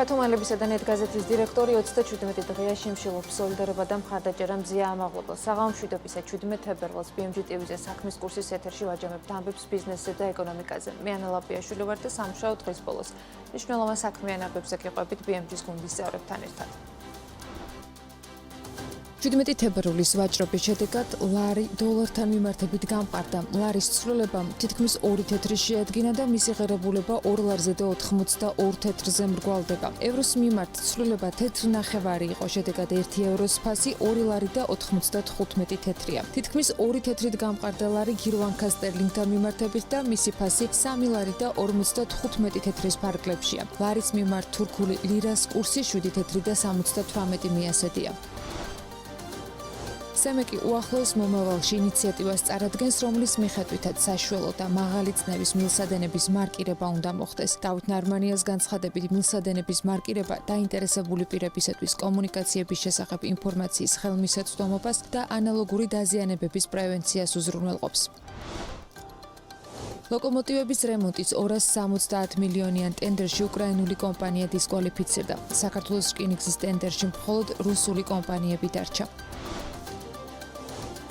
სათუმანლებისა და ნეტგაზეთის დირექტორი 37 დღეა შიმშილობს სოლიდარობა და მხარდაჭერა მზია ამაღლებას. საღამო 17 თებერვალს BMG TV-ზე საქმის კურსის ეთერში ვაჯამებთ ამბებს ბიზნესზე და ეკონომიკაზე. მე ანა ლაპიაშვილი ვარ და სამუშაო დღის ბოლოს მნიშვნელოვან საქმიან ამბებზე გიყვებით BMG-ის გუნდის წევრებთან ერთად. 17 თებერვლის ვაჭრობის შედეგად ლარი დოლართან მიმართებით გამყარდა. ლარის ცვლილებამ თითქმის 2 თეთრი შეადგინა და მისი ღირებულება 2 ლარზე და 82 თეთრზე მრგვალდება. ევროს მიმართ ცვლილება თეთრ ნახევარი იყო, შედეგად 1 ევროს ფასი 2 ლარი და 95 თეთრია. თითქმის 2 თეთრით გამყარდა ლარი გირვანქა სტერლინგთან მიმართებით და მისი ფასი 3 ლარი და 55 თეთრის ფარგლებშია. ლარის მიმართ თურქული ლირას კურსი 7 თეთრი და 78 მიასედია. სემეკი უახლოეს მომავალში ინიციატივას წარადგენს, რომლის მიხედვითაც საშუალო და მაღალი წნევის მილსადენების მარკირება უნდა მოხდეს. დავით ნარმანიას განცხადებით, მილსადენების მარკირება დაინტერესებული პირებისათვის კომუნიკაციების შესახებ ინფორმაციის ხელმისაწვდომობას და ანალოგური დაზიანებების პრევენციას უზრუნველყოფს. ლოკომოტივების რემონტის 270 მილიონიან ტენდერში უკრაინული კომპანია დისკვალიფიცირდა. საქართველოს რკინიგზის ტენდერში მხოლოდ რუსული კომპანიები დარჩა.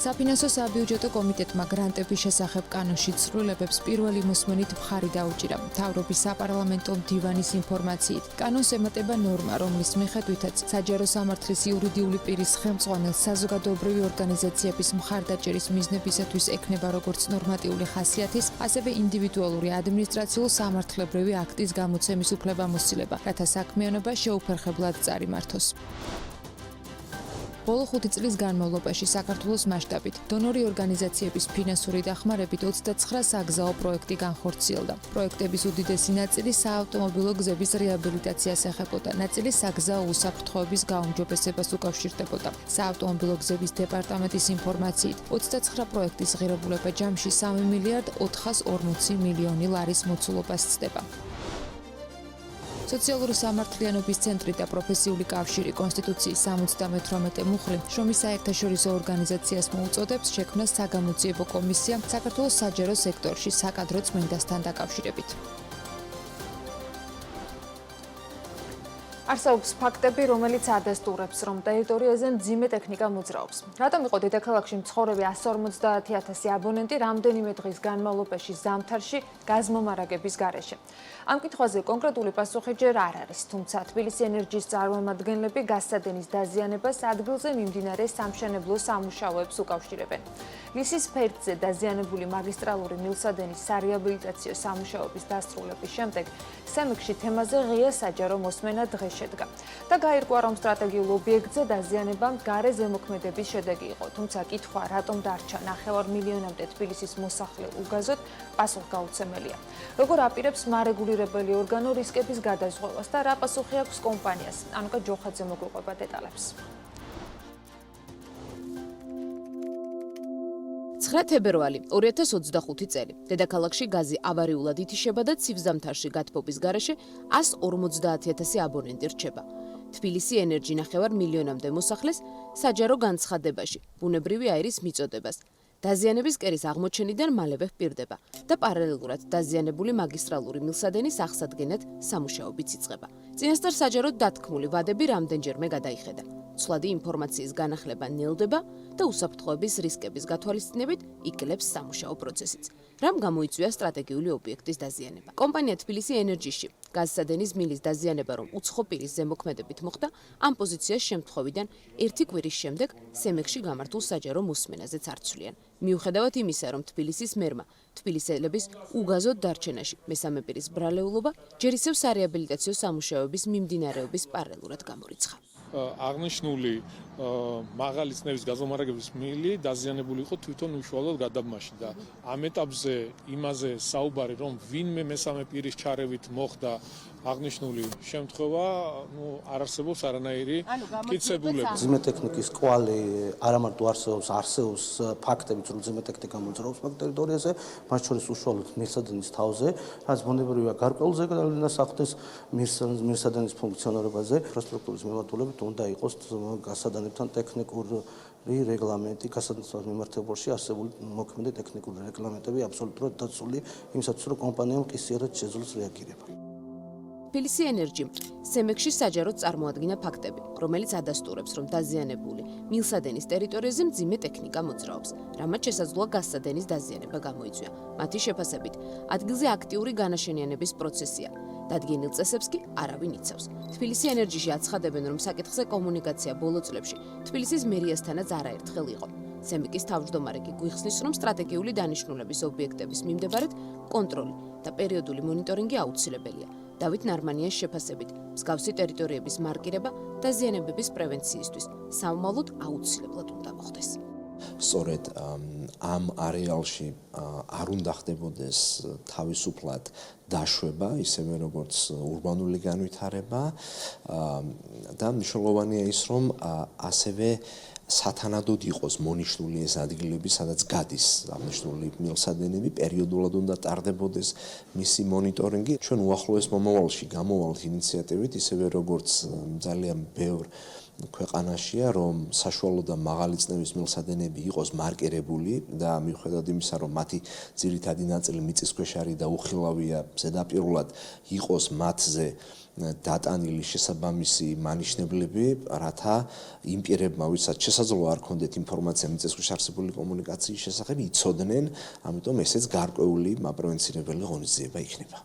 საფინანსო საბიუჯეტო კომიტეტმა გრანტების შესახებ კანონში ცვლილებებს პირველი მოსმენით მხარი დაუჭირა. მთავრობის საპარლამენტო მდივანის ინფორმაციით, კანონს ემატება ნორმა, რომლის მიხედვითაც საჯარო სამართლის იურიდიული პირის ხელმძღვანელს საზოგადოებრივი ორგანიზაციების მხარდაჭერის მიზნებისათვის ექნება როგორც ნორმატიული ხასიათის, ასევე ინდივიდუალური ადმინისტრაციულ-სამართლებრივი აქტის გამოცემის უფლებამოსილება, რათა საქმიანობა შეუფერხებლად წარიმართოს. ბოლო 5 წლის განმავლობაში საქართველოს მასშტაბით დონორი ორგანიზაციების ფინანსური დახმარებით 29 საგზაო პროექტი განხორციელდა. პროექტების უდიდესი ნაწილი საავტომობილო გზების რეაბილიტაციას ეხებოდა, ნაწილი საგზაო უსაფრთხოების გაუმჯობესებას უკავშირდებოდა. საავტომობილო გზების დეპარტამენტის ინფორმაციით, 29 პროექტის ღირებულება ჯამში 3 მილიარდ 440 მილიონი ლარის მოცულობას ცდება. სოციალური სამართლიანობის ცენტრი და პროფესიული კავშირი კონსტიტუციის 78 მუხლი შრომის საერთაშორისო ორგანიზაციას მოუწოდებს შექმნას საგამოძიებო კომისია საქართველოს საჯარო სექტორში საკადრო წმენდასთან დაკავშირებით. არსებობს ფაქტები, რომელიც ადასტურებს, რომ ტერიტორიაზე მძიმე ტექნიკა მოძრაობს. რატომ იყო დედაქალაქში მცხოვრები 150,000 აბონენტი რამდენიმე დღის განმავლობაში ზამთარში გაზმომარაგების გარეშე? ამ კითხვაზე კონკრეტული პასუხი ჯერ არ არის, თუმცა თბილისი ენერჯის წარმომადგენლები გაზსადენის დაზიანებას ადგილზე მიმდინარე სამშენებლო სამუშაოებს უკავშირებენ. ლისის ფერდზე დაზიანებული მაგისტრალური მილსადენის სარეაბილიტაციო სამუშაოების დასრულების შემდეგ სემეკში თემაზე ღია საჯარო მოსმენა დღეს შედგა და გაირკვა, რომ სტრატეგიულ ობიექტზე დაზიანებამ გარე ზემოქმედების შედეგი იყო, თუმცა კითხვა რატომ დარჩა 9 მილიონამდე თბილისის მოსახლე უგაზოდ პასუხგაუცემელია. როგორ აპირებს მარეგულირებელი ორგანო რისკების გადაზღვევას და რა პასუხი აქვს კომპანიას? ანუკა ჯოხაძე მოგვიყვება დეტალებს. 9 თებერვალი 2025 წელი. დედაქალაქში გაზი ავარიულად ითიშება და ცივ ზამთარში გათბობის გარეშე 150,000 აბონენტი რჩება. თბილისი ენერჯი 9 მილიონამდე მოსახლეს საჯარო განცხადებაში, ბუნებრივი აირის მიწოდებას. დაზიანების კერის აღმოჩენიდან მალევე ჰპირდება და პარალელურად დაზიანებული მაგისტრალური მილსადენის აღსადგენად სამუშაოებიც იწყება. წინასწარ საჯაროდ დათქმული ვადები რამდენჯერმე გადაიხედა. ცვლადი ინფორმაციის განახლება ნელდება და უსაფრთხოების რისკების გათვალისწინებით იკლებს სამუშაო პროცესიც. რამ გამოიწვია სტრატეგიული ობიექტის დაზიანება? კომპანია თბილისი ენერჯიში გაზსადენის მილის დაზიანება რომ უცხო პირის ზემოქმედებით მოხდა, ამ პოზიციას შემთხვევიდან 1 კვირის შემდეგ სემეკში გამართულ საჯარო მოსმენაზეც არცვლიან. მიუხედავად იმისა, რომ თბილისის მერმა თბილისელების უგაზოდ დარჩენაში მესამე პირის ბრალეულობა ჯერ ისევ სარეაბილიტაციო სამუშაოების მიმდინარეობის პარალელურად გამორიცხა. აღნიშნული მაღალი წნევის გაზომარაგების მილი დაზიანებული იყო თვითონ უშუალოდ გადაბმაში და ამ ეტაპზე იმაზე საუბარი, რომ ვინმე მესამე პირის ჩარევით მოხდა აღნიშნული შემთხვევა, არ არსებობს არანაირი მტკიცებულება. მძიმე ტექნიკის კვალი არამარტო არსებობს ფაქტებიც, რომ მძიმე ტექნიკა მოძრაობს მაგ ტერიტორიაზე, მათ შორის უშუალოდ მილსადენის თავზე, რაც ბუნებრივია გარკვეულ ზეგავლენას ახდენს მილსადენის ფუნქციონირებაზე, ინფრასტრუქტურის მიმართულებით უნდა იყოს გასადანებთან ტექნიკური რეგლამენტი, გასადანებთან მიმართებაში არსებული მოქმედი ტექნიკური რეგლამენტები აბსოლუტურად დაცული, იმისათვის რომ კომპანიამ ყისიერად შეძლოს რეაგირება. თბილისი ენერჯიმ სემექსში საჯაროდ წარმოადგინა ფაქტები, რომელიც ადასტურებს, რომ დაზიანებული მილსადენის ტერიტორიაზე მძიმე ტექნიკა მოძრაობს, რამაც შესაძლოა გაზსადენის დაზიანება გამოიწვია. მათი შეფასებით, ადგილზე აქტიური განაშენიანების პროცესია. დადგენილ წესებს კი არავინ იცავს. თბილისი ენერჯიში აცხადებენ, რომ საკითხზე კომუნიკაცია ბოლო წლებში თბილისის მერიასთანაც არაერთხელ იყო. სემიკის თავმჯდომარე კი გვიხსნის, რომ სტრატეგიული დანიშნულების ობიექტების მიმდებარედ კონტროლი და პერიოდული მონიტორინგი აუცილებელია. დავით ნარმანიას შეფასებით, მსგავსი ტერიტორიების მარკირება დაზიანებების პრევენციისთვის სამომავლოდ აუცილებლად უნდა მოხდეს. სწორედ ამ არეალში არ უნდა ხდებოდეს თავისუფლად დაშვება, ისევე როგორც ურბანული განვითარება და მნიშვნელოვანია ის, რომ ასევე სათანადოდ იყოს მონიშნული ეს ადგილები, სადაც გადის აღნიშნული მილსადენები, პერიოდულად უნდა ტარდებოდეს მისი მონიტორინგი. ჩვენ უახლოეს მომავალში გამოვალთ ინიციატივით, ისევე როგორც ძალიან ბევრ ქვეყანაშია, რომ საშუალო და მაღალი წნევის მილსადენები იყოს მარკირებული და მიუხედავად იმისა, რომ მათი ძირითადი ნაწილი მიწისქვეშ არის და უხილავია, ზედაპირულად იყოს მათზე დატანილი შესაბამისი მანიშნებლები, რათა იმ პირებმა, ვისაც შესაძლოა არ ქონდეთ ინფორმაცია მიწისქვეშ არსებული კომუნიკაციის შესახებ, იცოდნენ, ამიტომ ესეც გარკვეული პრევენცირებელი ღონისძიება იქნება.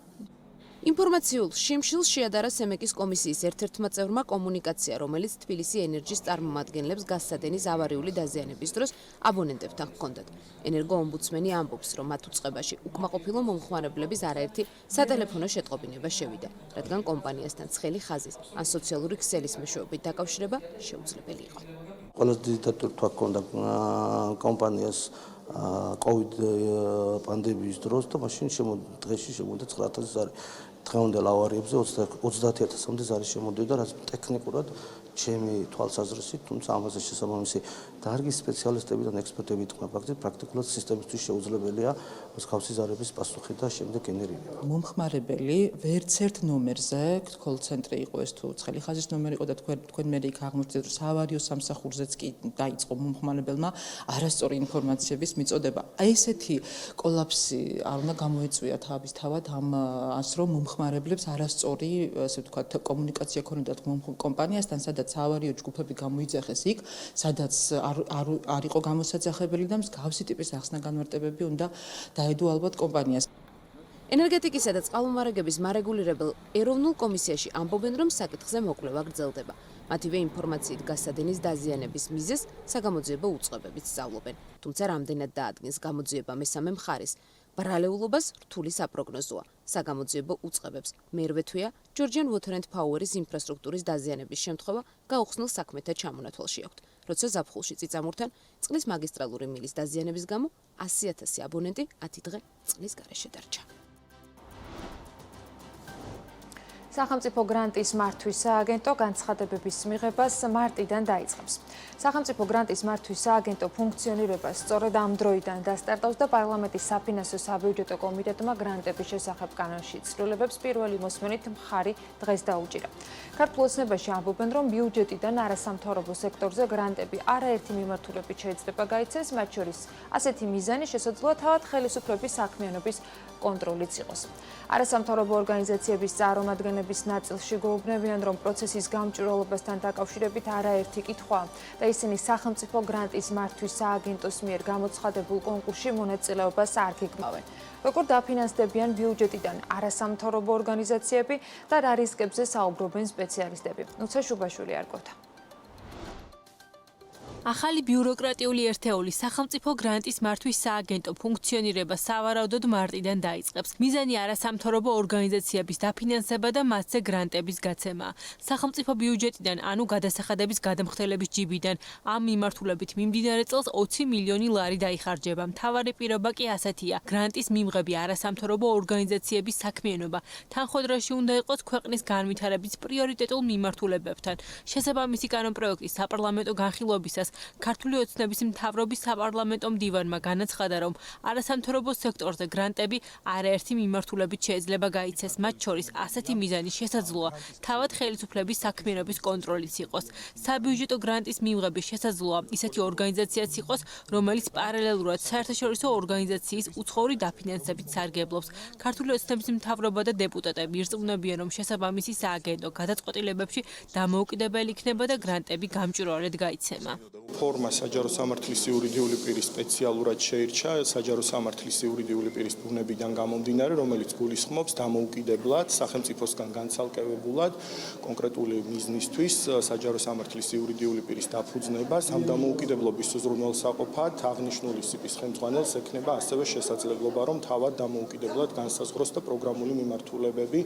ინფორმაციულ შიმშილს შეადარა სემეკის კომისიის ერთ-ერთმა წევრმა კომუნიკაცია, რომელიც თბილისი ენერჯის წარმომადგენლებს გაზსადენის ავარიული დაზიანების დროს აბონენტებთან ჰქონდათ. ენერგოომბუდსმენი ამბობს, რომ მათ უწყებაში უკმაყოფილო მომხმარებლების არაერთი სატელეფონო შეტყობინება შევიდა, რადგან კომპანიასთან ცხელი ხაზის ან სოციალური ქსელის მეშვეობით დაკავშირება შეუძლებელი იყო. ყველაზე დიდი თქმა ჰქონდა კომპანიას COVID პანდემიის დროს და მაშინ დღეში შემოვიდა 9000 ზარი. დღევანდელ ავარიებზე 30000-მდე ზარი შემოდიოდა, რაც ტექნიკურად ჩემი თვალსაზრისით, თუმცა ამაზე შესაბამისი დარგის სპეციალისტები და ექსპერტები თქვა ფაქტით, პრაქტიკულად სისტემისთვის შეუძლებელია მსგავსი ზარების პასუხი და შემდეგ გენერირება. მომხმარებელი ვერც ერთ ნომერზე, კოლ-ცენტრი იყო ეს თუ ცხელი ხაზის ნომერი იყო და თქვენ მე იქ აღმოჩნდეთ, რომ საავარიო სამსახურზეც კი დაიწყო მომხმარებელმა არასწორი ინფორმაციების მიწოდება. აი ესეთი კოლაფსი არ უნდა გამოეწვია თავისთავად ამას, რომ მომხმარებლებს არასწორი, ასე ვთქვათ, კომუნიკაცია ქონოდათ კომპანიასთან, სადაც საავარიო ჯგუფები გამოიძახეს იქ, სადაც არ იყო გამოსაძახებელი და მსგავსი ტიპის ახსნა-განმარტებები უნდა დაედო ალბათ კომპანიას. ენერგეტიკისა და წყალმომარაგების მარეგულირებელ ეროვნულ კომისიაში ამბობენ, რომ საკითხზე მოკვლევა გრძელდება. მათივე ინფორმაციით გაზსადენის დაზიანების მიზეზს საგამოძიებო უწყებებიც სწავლობენ. თუმცა რამდენად დაადგინს გამოძიება მესამე მხარეს, ბრალეულობას რთული საპროგნოზოა. საგამოძიებო უწყებებს მერვე თვეა ჯორჯიან Water and Power-ის ინფრასტრუქტურის დაზიანების შემთხვევა გაუხსნილ საქმეთა ჩამონათვალში აქვთ, როცა ზაფხულში წიწამურთან წყლის მაგისტრალური მილის დაზიანების გამო 100,000 აბონენტი 10 დღე წყლის გარეშე დარჩა. სახელმწიფო გრანტის მართვის სააგენტო განცხადებების მიღებას მარტიდან დაიწყებს. სახელმწიფო გრანტის მართვის სააგენტო ფუნქციონირებას სწორედ ამ დროიდან დასტარტავს და პარლამენტის საფინანსო საბიუჯეტო კომიტეტმა გრანტების შესახებ კანონში ცვლილებებს პირველი მოსმენით მხარი დღეს დაუჭირა. ქართულ ოცნებაში ამბობენ, რომ ბიუჯეტიდან არასამთავრობო სექტორზე გრანტები არაერთი მიმართულებით შეიძლება გაიცეს, მათ შორის ასეთი მიზანი შესაძლოა თავად ხელისუფლების საქმიანობის კონტროლიც იყოს. არასამთავრობო ორგანიზაციების წარმომადგენლების ნაწილში გვეუბნებიან, რომ პროცესის გამჭვირვალობასთან დაკავშირებით არაერთი კითხვაა და ისინი სახელმწიფო გრანტის მართვის სააგენტოს მიერ გამოცხადებულ კონკურსში მონაწილეობას არ გეგმავენ. როგორ დაფინანსდებიან ბიუჯეტიდან არასამთავრობო ორგანიზაციები და რა რისკებზე საუბრობენ სპეციალისტები. ნუცა შუბაშვილი არკვევდა. ახალი ბიუროკრატიული ერთეული სახელმწიფო გრანტის მართვის სააგენტო ფუნქციონირება სავარაუდოდ მარტიდან დაიწყებს. მიზანი არასამთავრობო ორგანიზაციების დაფინანსება და მასზე გრანტების გაცემა. სახელმწიფო ბიუჯეტიდან, ანუ გადასახადების გადამხდელების ჯიბიდან ამ მიმართულებით მიმდინარე წელს 20 მილიონი ლარი დაიხარჯება. მთავარი პირობა კი ასეთია: გრანტის მიმღები არასამთავრობო ორგანიზაციების საქმიანობა თანხმდროში უნდა იყოს ქვეყნის განვითარების პრიორიტეტულ მიმართულებებთან. შესაბამისი კანონპროექტი საპარლამენტო განხილვებისას ქართული ოცნების მთავრობის საპარლამენტო მდივანმა განაცხადა, რომ არასამთავრობო სექტორზე გრანტები არაერთი მიმართულებით შეიძლება გაიცეს, მათ შორის ასეთი მიზანი შესაძლოა თავად ხელისუფლების საქმიანობის კონტროლიც იყოს. საბიუჯეტო გრანტის მიღების შესაძლოა ისეთი ორგანიზაციაც იყოს, რომელიც პარალელურად საერთაშორისო ორგანიზაციის უცხოური დაფინანსებით სარგებლობს. ქართული ოცნების მთავრობა და დეპუტატები ირწმუნებიან, რომ შესაბამისი სააგენტო გადაწყვეტილებებში დამოუკიდებელი იქნება და გრანტები გამჭვირვალედ გაიცემა. ფორმა საჯარო სამართლის იურიდიული პირის სპეციალურად შეირჩა საჯარო სამართლის იურიდიული პირის ბუნებიდან გამომდინარე, რომელიც გულისხმობს დამოუკიდებლად სახელმწიფოსგან განცალკევებულად კონკრეტული მიზნისთვის საჯარო სამართლის იურიდიული პირის დაფუძნებას. ამ დამოუკიდებლობის უზრუნველსაყოფად აღნიშნული სიპის ხელმძღვანელს ექნება ასევე შესაძლებლობა, რომ თავად დამოუკიდებლად განსაზღვროს და პროგრამული მიმართულებები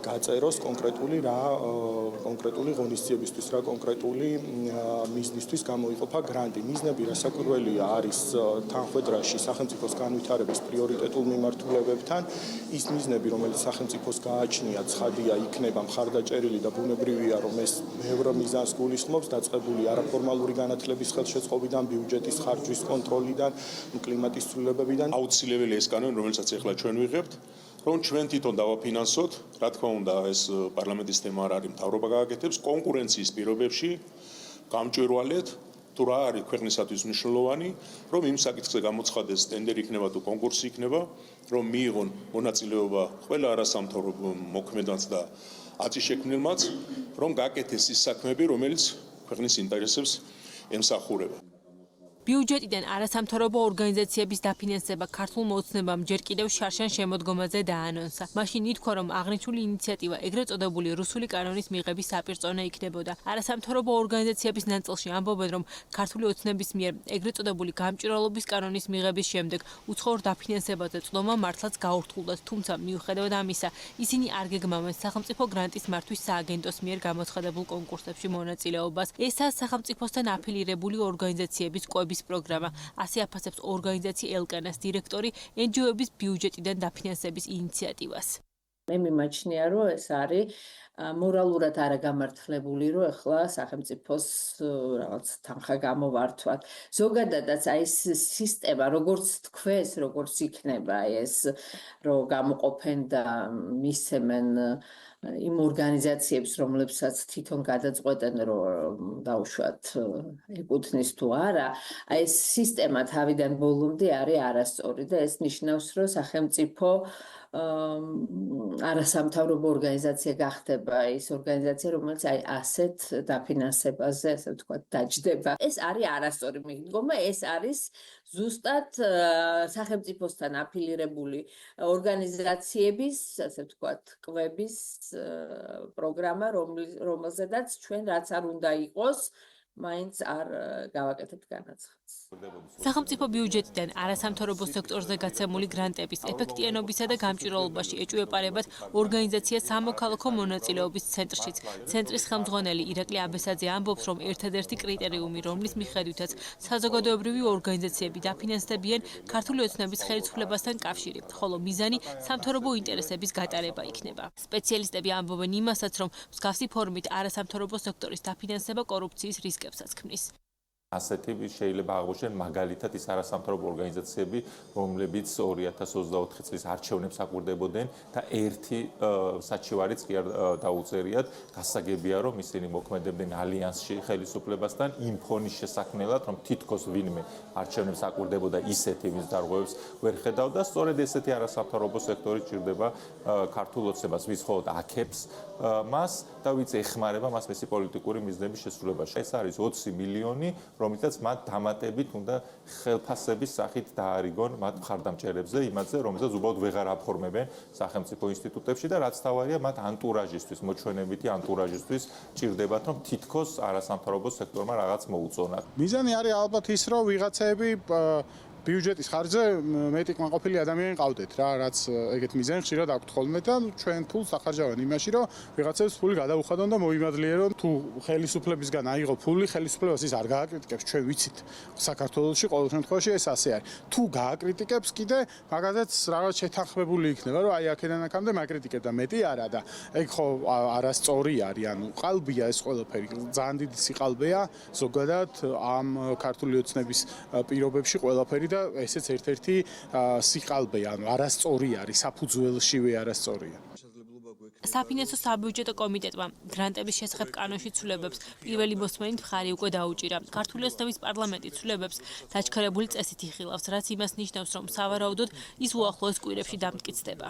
გაწეროს კონკრეტული ღონისძიებისთვის, რა კონკრეტული მიზნისთვის გამოიყოფა გრანტი. მიზნები რასაკვირველია არის თანხვედრაში სახელმწიფოს განვითარების პრიორიტეტულ მიმართულებებთან. ის მიზნები, რომელიც სახელმწიფოს გააჩნია, ცხადია, იქნება მხარდაჭერილი და ბუნებრივია, რომ ეს ბევრ მიზანს გულისხმობს, დაწყებული არაფორმალური განათლების ხელშეწყობიდან, ბიუჯეტის ხარჯვის კონტროლიდან, კლიმატის ცვლილებებიდან. აუცილებელი ეს კანონი, რომელსაც ახლა ჩვენ ვიღებთ, რომ ჩვენ თვითონ დავაფინანსოთ, რა თქმა უნდა, ეს პარლამენტის თემა არ არის, მთავრობა გააკეთებს კონკურენციის პირობებში გამჭვირვალედ თუ რა არის ქვეყნისათვის მნიშვნელოვანი, რომ იმ საკითხზე გამოცხადეს ტენდერი იქნება თუ კონკურსი იქნება, რომ მიიღონ მონაწილეობა ყველა არასამთავრობო მოქმედანს და აწიშექმნელმაც, რომ გააკეთეს ის საქმეები, რომელიც ქვეყნის ინტერესებს ემსახურება. ბიუჯეტიდან არასამთავრობო ორგანიზაციების დაფინანსება ქართულმა ოცნებამ ჯერ კიდევ შარშან შემოდგომაზე დაანონსა. მაშინ ითქვა, რომ აღნიშნული ინიციატივა ეგრეთ წოდებული რუსული კანონის მიღების საპირწონე იქნებოდა. არასამთავრობო ორგანიზაციების ნაწილში ამბობენ, რომ ქართული ოცნების მიერ ეგრეთ წოდებული გამჭვირვალობის კანონის მიღების შემდეგ უცხოურ დაფინანსებაზე წვდომა მართლაც გაურთულდათ, თუმცა მიუხედავად ამისა, ისინი არ გეგმავენ სახელმწიფო გრანტის მართვის სააგენტოს მიერ გამოცხადებულ კონკურსებში მონაწილეობას. ესაა სახელმწიფოსთან აფილირებული ორგანიზაციების პროგრამა. ასე აფასებს ორგანიზაცია ელკანას დირექტორი NGO-ების ბიუჯეტიდან დაფინანსების ინიციატივას. მე მიმაჩნია, რომ ეს არის მორალურად არაგამართლებული, რომ ახლა სახელმწიფოს რაღაც თანხა გამოვართვათ. ზოგადადაც აი ეს სისტემა, როგორც თქვეს, როგორც იქნება ეს, რომ გამოყოფენ და მისცემენ იმ ორგანიზაციებს, რომლებსაც თვითონ გადაწყვეტენ, რომ დაუშვათ ეკუთვნის თუ არა, აი ეს სისტემა თავიდან ბოლომდე არის არასწორი და ეს ნიშნავს, რომ სახელმწიფო არასამთავრობო ორგანიზაცია გახდება ის ორგანიზაცია, რომელიც აი ასეთ დაფინანსებაზე, ასე ვთქვათ, დაჯდება. ეს არის არასწორი მიდგომა, ეს არის ზუსტად სახელმწიფოსთან აფილირებული ორგანიზაციების, ასე ვთქვათ, კვების პროგრამა, რომელზედაც ჩვენ რაც არ უნდა იყოს, მაინც არ გავაკეთებთ განაცხადს. სახელმწიფო ბიუჯეტიდან არასამთავრობო სექტორზე გაცემული გრანტების ეფექტიანობისა და გამჭვირვალობაში ეჭვეპარებათ ორგანიზაცია სამოქალაქო მონაწილეობის ცენტრშიც. ცენტრის ხელმძღვანელი ირაკლი აბესაძე ამბობს, რომ ერთადერთი კრიტერიუმი, რომლის მიხედვითაც საზოგადოებრივი ორგანიზაციები დაფინანსდებიან ქართული ოცნების ხელისუფლებასთან კავშირი, ხოლო მიზანი სამთავრობო ინტერესების გატარება იქნება. სპეციალისტები ამბობენ იმასაც, რომ მსგავსი ფორმით არასამთავრობო სექტორის დაფინანსება კორუფციის რისკებსაც ქმნის. ასეთი შეიძლება აღვნიშნოთ მაგალითად ის არასამთავრობო ორგანიზაციები, რომლებიც 2024 წლის არჩევნებს აკვირდებოდნენ და ერთი საჩივარიც კი არ დაუწერიათ. გასაგებია, რომ ისინი მოქმედებდნენ ალიანსში ხელისუფლებასთან იმ ფონის შესაქმნელად, რომ თითქოს ვინმე არჩევნებს აკვირდებოდა ისეთი მის დარღვევებს ვერ ხედავდა. სწორედ ესეთი არასამთავრობო სექტორი ჭირდება ქართულ ოცნებას, ვის მხოლოდ აქებს მას და ვიც ეხმარება მას მისი პოლიტიკური მიზნების შესრულებაში. ეს არის 20 მილიონი, რომელსაც მათ დამატებით უნდა ხელფასების სახით დაარიგონ მათ მხარდამჭერებზე, იმაზე, რომელსაც უბრალოდ ვეღარ აფორმებენ სახელმწიფო ინსტიტუტებში და რაც თავარია, მათ ანტურაჟისთვის, მოჩვენებითი ანტურაჟისთვის ჭირდებათ, რომ თითქოს არასამთავრობო სექტორმა რაღაც მოუწონათ. მიზანი არის ალბათ ის, რომ ვიღაცები ბიუჯეტის ხარჯზე მეტი კმაყოფილი ადამიანი ყავდეთ რა, რაც ეგეთ მიზანი ხშირად აქვთ ხოლმე და ჩვენ ფულს ახარჯავენ იმაში, რომ ვიღაცებს ფული გადაუხადონ და მოიმადლიერონ. თუ ხელისუფლებისგან აიღო ფული, ხელისუფლებას ის არ გააკრიტიკებს, ჩვენ ვიცით. საქართველოში ყოველ შემთხვევაში ეს ასე არის. თუ გააკრიტიკებს კიდე, მაგალითად რაღაც შეთანხმებული იქნება, რომ აი აქედან აქამდე მაკრიტიკებდა, მეტი არა და ეგ ხო არასწორი არის, ანუ ყალბია ეს ყველაფერი, ძალიან დიდი სიყალბეა ზოგადად ამ ქართული ოცნების პირობებში ყველაფერი და ესეც ერთ-ერთი სიყალბეა, ანუ არასწორი არის, საფუძველშივე არასწორია. საფინანსო საბიუჯეტო კომიტეტმა გრანტების შესახებ კანონში ცვლილებებს პირველი მოსმენით მხარი უკვე დაუჭირა. ქართული ოცნების პარლამენტი ცვლილებებს დაჩქარებული წესით იხილავს, რაც იმას ნიშნავს, რომ სავარაუდოდ ის უახლოეს კვირებში დამტკიცდება.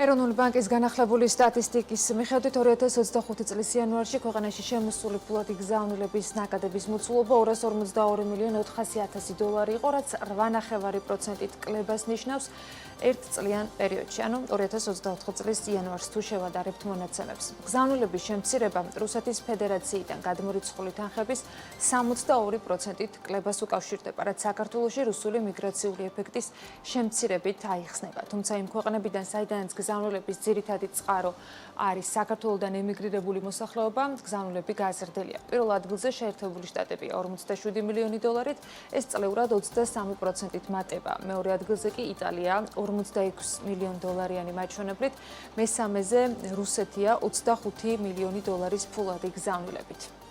ეროვნული ბანკის განახლებული სტატისტიკის მიხედვით 2025 წლის იანვარში ქვეყანაში შემოსული ფულად იგზავნილების ნაკადების მოცულობა 252 მილიონ 400 დოლარი იყო, რაც 8.5%-ით კლებას ნიშნავს ერთ წლიან პერიოდში, ანუ 2024 წლის იანვარს თუ შევადარებთ მონაცემებს. გზავნილების შემცირება რუსეთის ფედერაციიდან გადმორიცხული თანხების 62%-ით კლებას უკავშირდება, რაც საქართველოში რუსული მიგრაციული ეფექტის შემცირებით აიხსნება. თუმცა იმ ქვეყნებიდან, საიდანაც გზავნილების ძირითადი წყარო არის საქართველოდან ემიგრირებული მოსახლეობა, გზავნილები გაზრდილია. პირველ ადგილზე შეერთებული შტატები 47 მილიონი დოლარით, ეს წლეურად 23%-ით მატება. მეორე ადგილზე კი იტალია 46 მილიონ დოლარიანი მაჩვენებლით, მესამეზე რუსეთია 25 მილიონი დოლარის ფულადი გზავნილებით.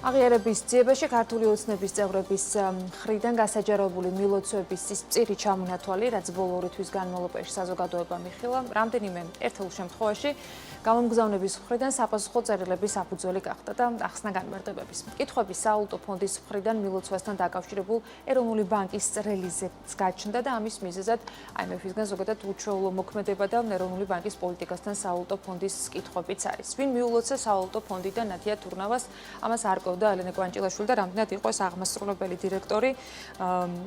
აღიარების ძიებაში ქართული ოცნების წევრების მხრიდან გასაჯაროებული მილოცვების წირი ჩამონათვალი, რაც ბოლო 2 თვის განმავლობაში საზოგადოებამ იხილა, რამდენიმე ერთეულ შემთხვევაში გამომგზავნების მხრიდან საპასუხო წერილების საფუძველი გახდა და ახსნა განმარტებების. კითხვები სავალუტო ფონდის მხრიდან მილოცვასთან დაკავშირებულ ეროვნული ბანკის რელიზებს გაჩნდა და ამის მიზეზად IMF-ისგან ზოგადად უჩვეულო მოქმედება და ეროვნული ბანკის პოლიტიკასთან სავალუტო ფონდის კითხვებიც არის. ვინ მიულოცა სავალუტო ფონდიდან ნათია თურნავას, ამას არ და ელენე კვანჭილაშვილი და რამდენად იყო ეს აღმასრულებელი დირექტორი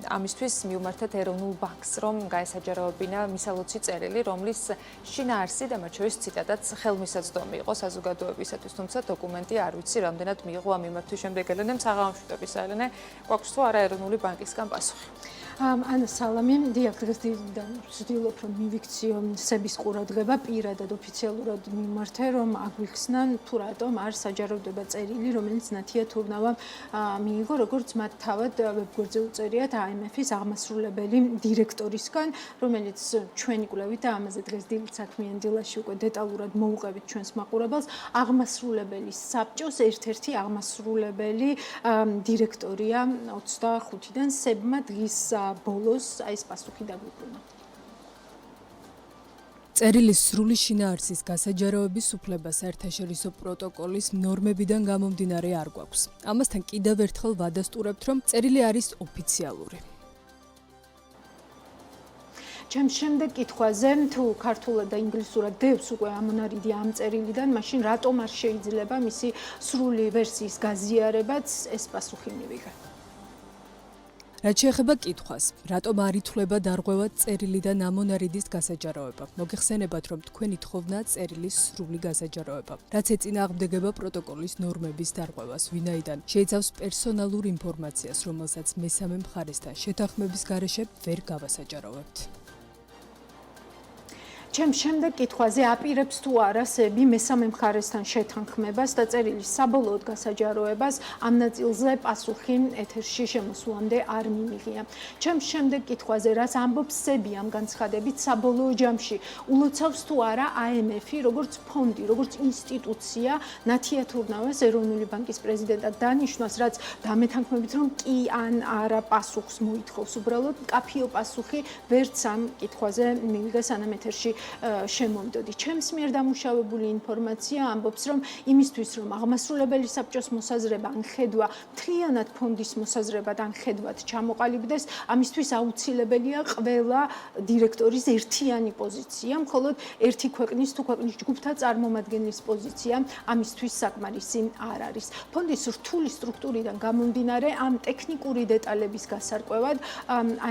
ამისთვის მიუმართეთ ეროვნულ ბანკს, რომ გაესაჯაროებინა მისალოცი წერილი, რომლის შინაარსი და მათ შორის ციტატაც ხელმისაწვდომი იყო საზოგადოებისათვის, თუმცა დოკუმენტი არ ვიცი რამდენად მიიღო ამ მიმართვის შემდეგ ელენე საღამოშვიდობის ელენე, გვაქვს თუ არა ეროვნული ბანკისგან პასუხი. ანა სალამი, დიახ, დღესდღეიდან ვცდილობ რომ მივიქციო სების ყურადღება პირადად ოფიციალურად მიმართე, რომ აგვიხსნან თუ რატომ არ საჯაროვდება წერილი, რომელიც ნათია თურნავამ მიიღო, როგორც მათ თავად ვებგვერდზე უწერიათ IMF-ის აღმასრულებელი დირექტორისგან, რომელიც ჩვენი კვლევით და ამაზე დღეს დილით საქმიან დილაში უკვე დეტალურად მოუყევით ჩვენს მაყურებელს, აღმასრულებელი საბჭოს ერთ-ერთი აღმასრულებელი დირექტორია 25-დან სებმა დღის ბოლოს ეს პასუხი დაგვიბრუნა. წერილის სრული შინაარსის გასაჯაროების უფლება საერთაშორისო პროტოკოლის ნორმებიდან გამომდინარე არ გვაქვს. ამასთან კიდევ ერთხელ ვადასტურებთ, რომ წერილი არის ოფიციალური. ჩემს შემდეგ კითხვაზე, თუ ქართულად და ინგლისურად დევს უკვე ამონარიდი ამ წერილიდან, მაშინ რატომ არ შეიძლება მისი სრული ვერსიის გაზიარებაც ეს პასუხი მივიღე. რაც შეეხება კითხვას, რატომ არ ითვლება დარღვევად წერილიდან ამონარიდის გასაჯაროება? მოგეხსენებათ, რომ თქვენი თხოვნა წერილის სრული გასაჯაროება, რაც ეწინააღმდეგება პროტოკოლის ნორმების დარღვევას, ვინაიდან შეიცავს პერსონალურ ინფორმაციას, რომელსაც მესამე მხარესთან შეთანხმების გარეშე ვერ გავასაჯაროვებთ. ჩემს შემდეგ კითხვაზე აპირებს თუ არა სები მესამე მხარესთან შეთანხმებას და წერილის საბოლოოდ გასაჯაროებას ამ ნაწილზე პასუხი ეთერში შემოსვლამდე არ მიმიღია. ჩემს შემდეგ კითხვაზე რაც ამბობს სები ამ განცხადებით საბოლოო ჯამში ულოცავს თუ არა IMF-ი როგორც ფონდი, როგორც ინსტიტუცია ნათია თურნავას ეროვნული ბანკის პრეზიდენტად დანიშნვას, რაც დამეთანხმებით რომ კი ან არა პასუხს მოითხოვს. უბრალოდ კაფეო პასუხი ვერც ამ კითხვაზე მივიღე სანამ ეთერში შემომდოდი. ჩემს მიერ დამუშავებული ინფორმაცია ამბობს, რომ იმისთვის, რომ აღმასრულებელი საბჭოს მოსაზრება ან ხედვა მთლიანად ფონდის მოსაზრებად ან ხედვად ჩამოყალიბდეს, ამისთვის აუცილებელია ყველა დირექტორის ერთიანი პოზიცია, მხოლოდ ერთი ქვეყნის თუ ქვეყნის ჯგუფთა წარმომადგენლის პოზიცია ამისთვის საკმარისი არ არის. ფონდის რთული სტრუქტურიდან გამომდინარე ამ ტექნიკური დეტალების გასარკვევად